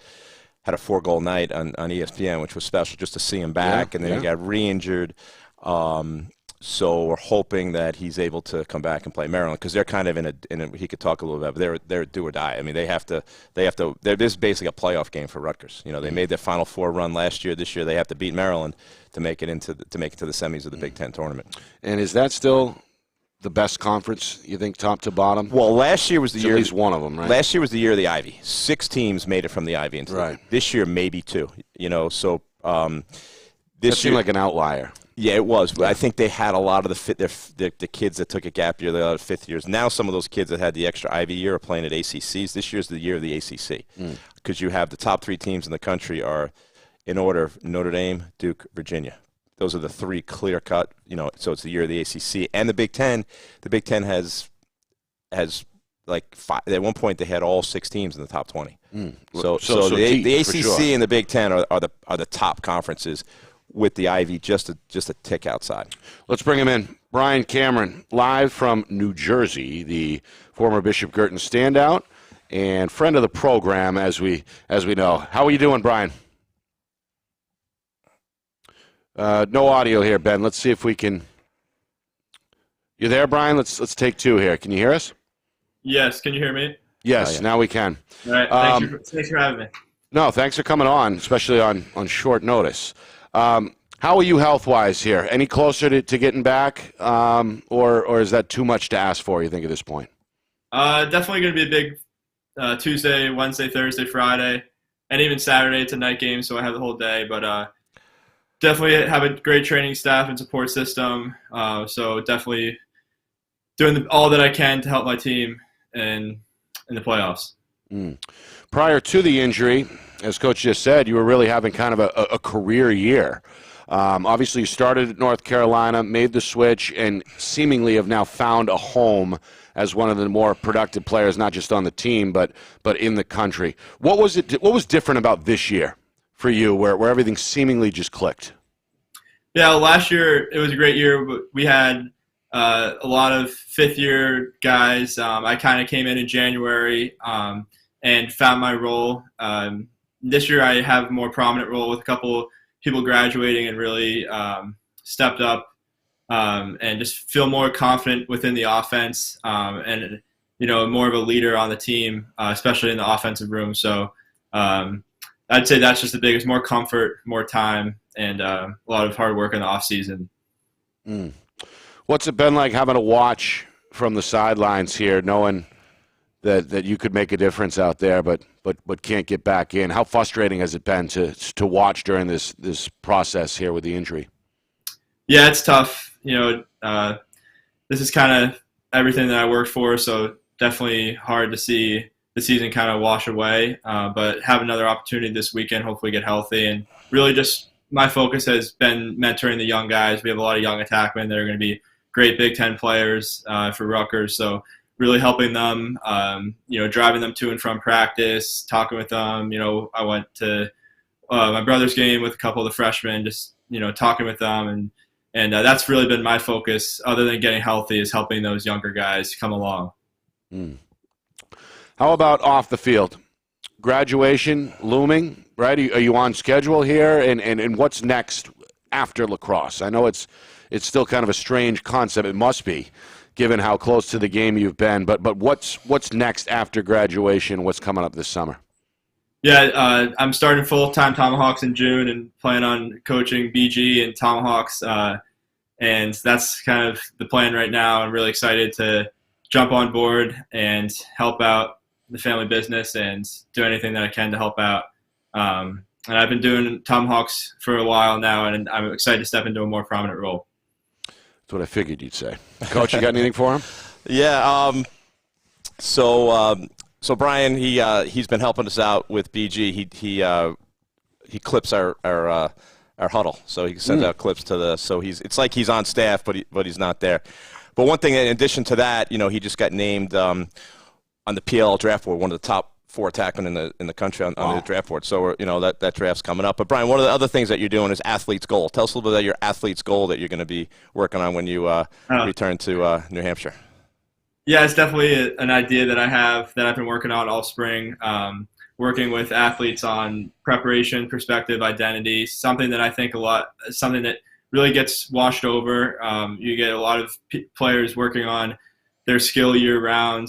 4-goal night on ESPN, which was special just to see him back. And then he got re-injured. So we're hoping that he's able to come back and play Maryland, because they're kind of in a he could talk a little bit, but they're do or die. I mean, this is basically a playoff game for Rutgers. They made their Final Four run last year. This year they have to beat Maryland to make it to the semis of the Big Ten tournament. And is that still the best conference, you think, top to bottom? Well, last year was the year. At least one of them, right? Last year was the year of the Ivy. 6 teams made it from the Ivy into this year, maybe 2. So this seemed like an outlier. Yeah, it was. But I think they had a lot of the kids that took a gap year, they had 5th years. Now some of those kids that had the extra Ivy year are playing at ACCs. This year's the year of the ACC, because you have the top 3 teams in the country are, in order, Notre Dame, Duke, Virginia. Those are the 3 clear-cut, so it's the year of the ACC. And the Big Ten. The Big Ten has like 5. At one point they had all 6 teams in the top 20. So the ACC and the Big Ten are the top conferences, with the Ivy just a tick outside. Let's bring him in. Brian Cameron, live from New Jersey, the former Bishop Girton standout and friend of the program, as we know. How are you doing, Brian? No audio here, Ben. Let's see if we can. You there, Brian? Let's take 2 here. Can you hear us? Yes. Can you hear me? Yes. Now we can. All right. Thanks for having me. No, thanks for coming on, especially on short notice. How are you health-wise here? Any closer to getting back, or is that too much to ask for, you think, at this point? Definitely going to be a big Tuesday, Wednesday, Thursday, Friday, and even Saturday. It's a night game, so I have the whole day. But definitely have a great training staff and support system. So definitely doing all that I can to help my team in the playoffs. Prior to the injury, as Coach just said, you were really having kind of a career year. Obviously, you started at North Carolina, made the switch, and seemingly have now found a home as one of the more productive players, not just on the team, but in the country. What was different about this year for you, where everything seemingly just clicked? Yeah, last year it was a great year. We had a lot of fifth-year guys. I kind of came in January and found my role. This year I have a more prominent role with a couple people graduating and really stepped up and just feel more confident within the offense and, more of a leader on the team, especially in the offensive room. So I'd say that's just the biggest, more comfort, more time, and a lot of hard work in the off season. What's it been like having to watch from the sidelines here, knowing that you could make a difference out there, but can't get back in? How frustrating has it been to watch during this process here with the injury? Yeah, it's tough. This is kind of everything that I worked for, so definitely hard to see the season kind of wash away. But have another opportunity this weekend, hopefully get healthy, and really just my focus has been mentoring the young guys. We have a lot of young attackmen that are going to be great Big Ten players for Rutgers, so really helping them, driving them to and from practice, talking with them. I went to my brother's game with a couple of the freshmen, just, talking with them. And that's really been my focus, other than getting healthy, is helping those younger guys come along. How about off the field? Graduation looming, right? Are you on schedule here? And what's next after lacrosse? I know it's still kind of a strange concept. It must be, given how close to the game you've been. But what's next after graduation? What's coming up this summer? Yeah, I'm starting full-time Tomahawks in June and plan on coaching BG and Tomahawks. And that's kind of the plan right now. I'm really excited to jump on board and help out the family business and do anything that I can to help out. And I've been doing Tomahawks for a while now, and I'm excited to step into a more prominent role. That's what I figured you'd say. Coach, you got anything for him? Yeah. So Brian, he's been helping us out with BG. He clips our huddle, so he sends out clips to the. So it's like he's on staff, but he's not there. But one thing, in addition to that, he just got named on the PL draft board, one of the top 4 attackmen in the country on the draft board. So that draft's coming up. But Brian, one of the other things that you're doing is athlete's goal. Tell us a little bit about your athlete's goal that you're going to be working on when you return to New Hampshire. Yeah, it's definitely an idea that I have that I've been working on all spring. Working with athletes on preparation, perspective, identity, something that I think something that really gets washed over. You get a lot of players working on their skill year-round,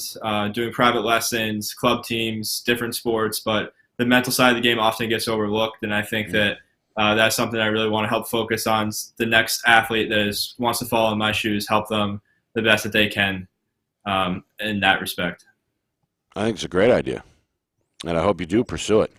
doing private lessons, club teams, different sports, but the mental side of the game often gets overlooked, and I think that that's something I really want to help focus on. The next athlete that wants to follow in my shoes, help them the best that they can in that respect. I think it's a great idea, and I hope you do pursue it.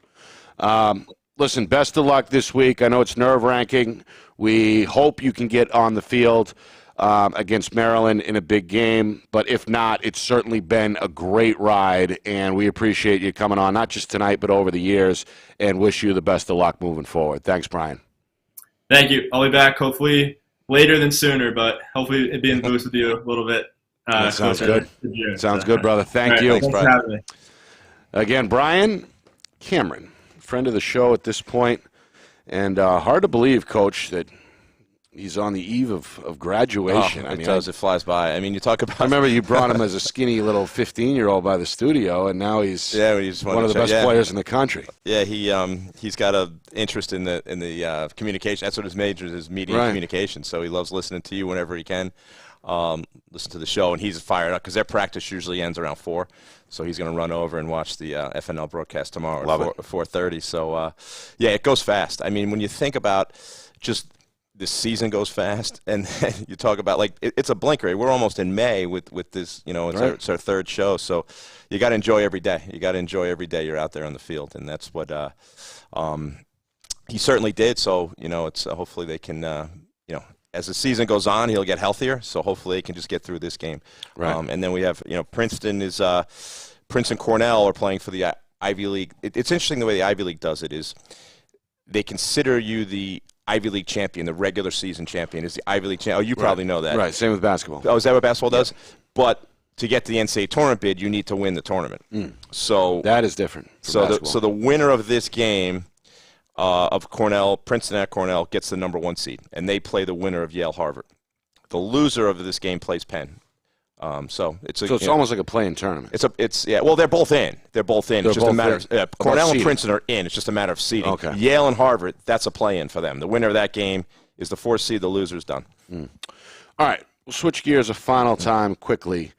Listen, best of luck this week. I know it's nerve-wracking. We hope you can get on the field against Maryland in a big game, but if not, it's certainly been a great ride, and we appreciate you coming on, not just tonight, but over the years, and wish you the best of luck moving forward. Thanks, Brian. Thank you. I'll be back hopefully later than sooner, but hopefully it'll be in the booth with you a little bit. That sounds good. Sounds good, brother. Thank you. Thanks, Brian. For having me. Again, Brian Cameron, friend of the show at this point, and hard to believe, Coach, that he's on the eve of graduation. It flies by. I mean, you talk about. I remember you brought him as a skinny little 15-year-old by the studio, and now he's one of the best players in the country. Yeah, he's got an interest in the communication. That's what his major is, media and communication. So he loves listening to you whenever he can. Listen to the show, and he's fired up because their practice usually ends around 4. So he's going to run over and watch the FNL broadcast tomorrow at 4:30. So, it goes fast. I mean, when you think about just this season goes fast, and you talk about like it's a blinker. We're almost in May with this. You know, it's our third show, so you got to enjoy every day. You got to enjoy every day you're out there on the field, and that's what he certainly did. So you know, it's hopefully they can you know, as the season goes on, he'll get healthier. So hopefully they can just get through this game. Right. And then we have, you know, Princeton Cornell are playing for the Ivy League. It's interesting the way the Ivy League does it is they consider you the Ivy League champion, the regular season champion is the Ivy League champion. Oh, you probably know that. Right, same with basketball. Oh, is that what basketball does? But to get to the NCAA tournament bid, you need to win the tournament. So that is different. So the winner of this game of Princeton at Cornell gets the number 1 seed, and they play the winner of Yale Harvard. The loser of this game plays Penn. So it's almost like a play-in tournament. Well, they're both in. It's just a matter of Cornell and Princeton are in. It's just a matter of seeding. Okay. Yale and Harvard, that's a play-in for them. The winner of that game is the 4th seed. The loser's done. All right, we'll switch gears a final time quickly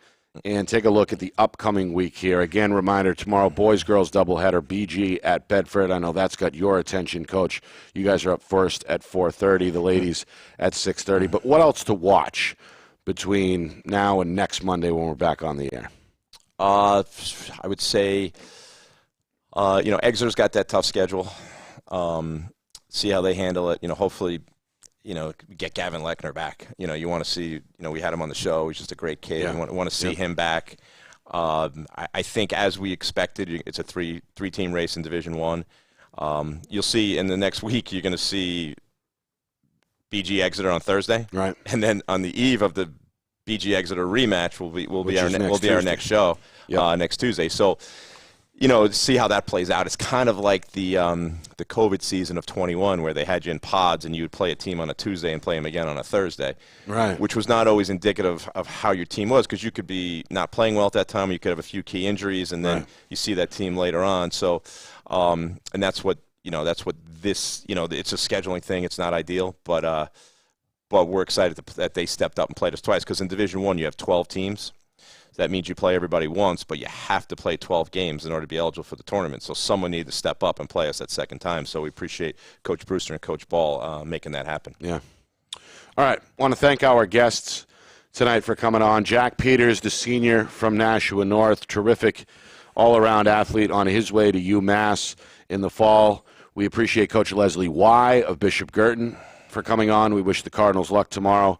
and take a look at the upcoming week here. Again, reminder, tomorrow, boys-girls doubleheader, BG at Bedford. I know that's got your attention, Coach. You guys are up first at 4:30, the ladies at 6:30. But what else to watch between now and next Monday when we're back on the air? I would say, you know, Exeter's got that tough schedule. See how they handle it. You know, hopefully, you know, get Gavin Lechner back. You know, you want to see, you know, we had him on the show. He's just a great kid. Yeah. You want to see him back. I think as we expected, it's a three-team race in Division I. You'll see in the next week, you're going to see BG Exeter on Thursday. Right. And then on the eve of the BG Exeter rematch will be our next show next Tuesday. So, you know, see how that plays out. It's kind of like the COVID season of 21 where they had you in pods and you would play a team on a Tuesday and play them again on a Thursday. Right. Which was not always indicative of how your team was because you could be not playing well at that time. You could have a few key injuries and then you see that team later on. So, and that's what this, you know, it's a scheduling thing. It's not ideal, but we're excited that they stepped up and played us twice because in Division I you have 12 teams. That means you play everybody once, but you have to play 12 games in order to be eligible for the tournament. So someone needed to step up and play us that second time. So we appreciate Coach Brewster and Coach Ball making that happen. Yeah. All right. Want to thank our guests tonight for coming on. Jack Peters, the senior from Nashua North, terrific all-around athlete on his way to UMass in the fall. We appreciate Coach Leslie Y. of Bishop Girton for coming on. We wish the Cardinals luck tomorrow.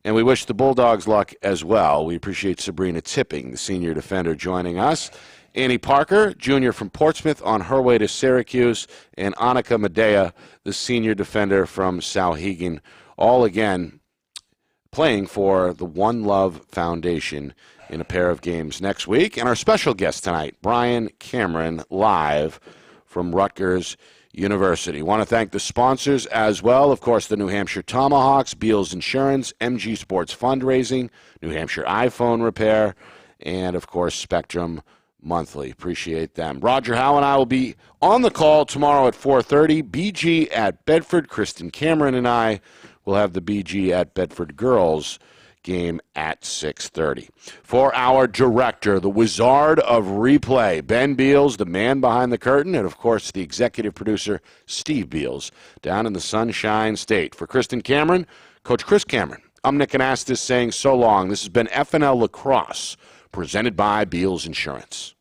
And we wish the Bulldogs luck as well. We appreciate Sabrina Tipping, the senior defender, joining us. Annie Parker, junior from Portsmouth, on her way to Syracuse. And Annika Medea, the senior defender from Sauhegan, all again playing for the One Love Foundation in a pair of games next week. And our special guest tonight, Brian Cameron, live from Rutgers University. Want to thank the sponsors as well. Of course, the New Hampshire Tomahawks, Beals Insurance, MG Sports Fundraising, New Hampshire iPhone Repair, and, of course, Spectrum Monthly. Appreciate them. Roger Howe and I will be on the call tomorrow at 4:30. BG at Bedford. Kristen Cameron and I will have the BG at Bedford girls game at 6:30. For our director, the wizard of replay, Ben Beals, the man behind the curtain, and, of course, the executive producer, Steve Beals, down in the Sunshine State. For Kristen Cameron, Coach Chris Cameron, I'm Nick Anastas saying so long. This has been FNL Lacrosse, presented by Beals Insurance.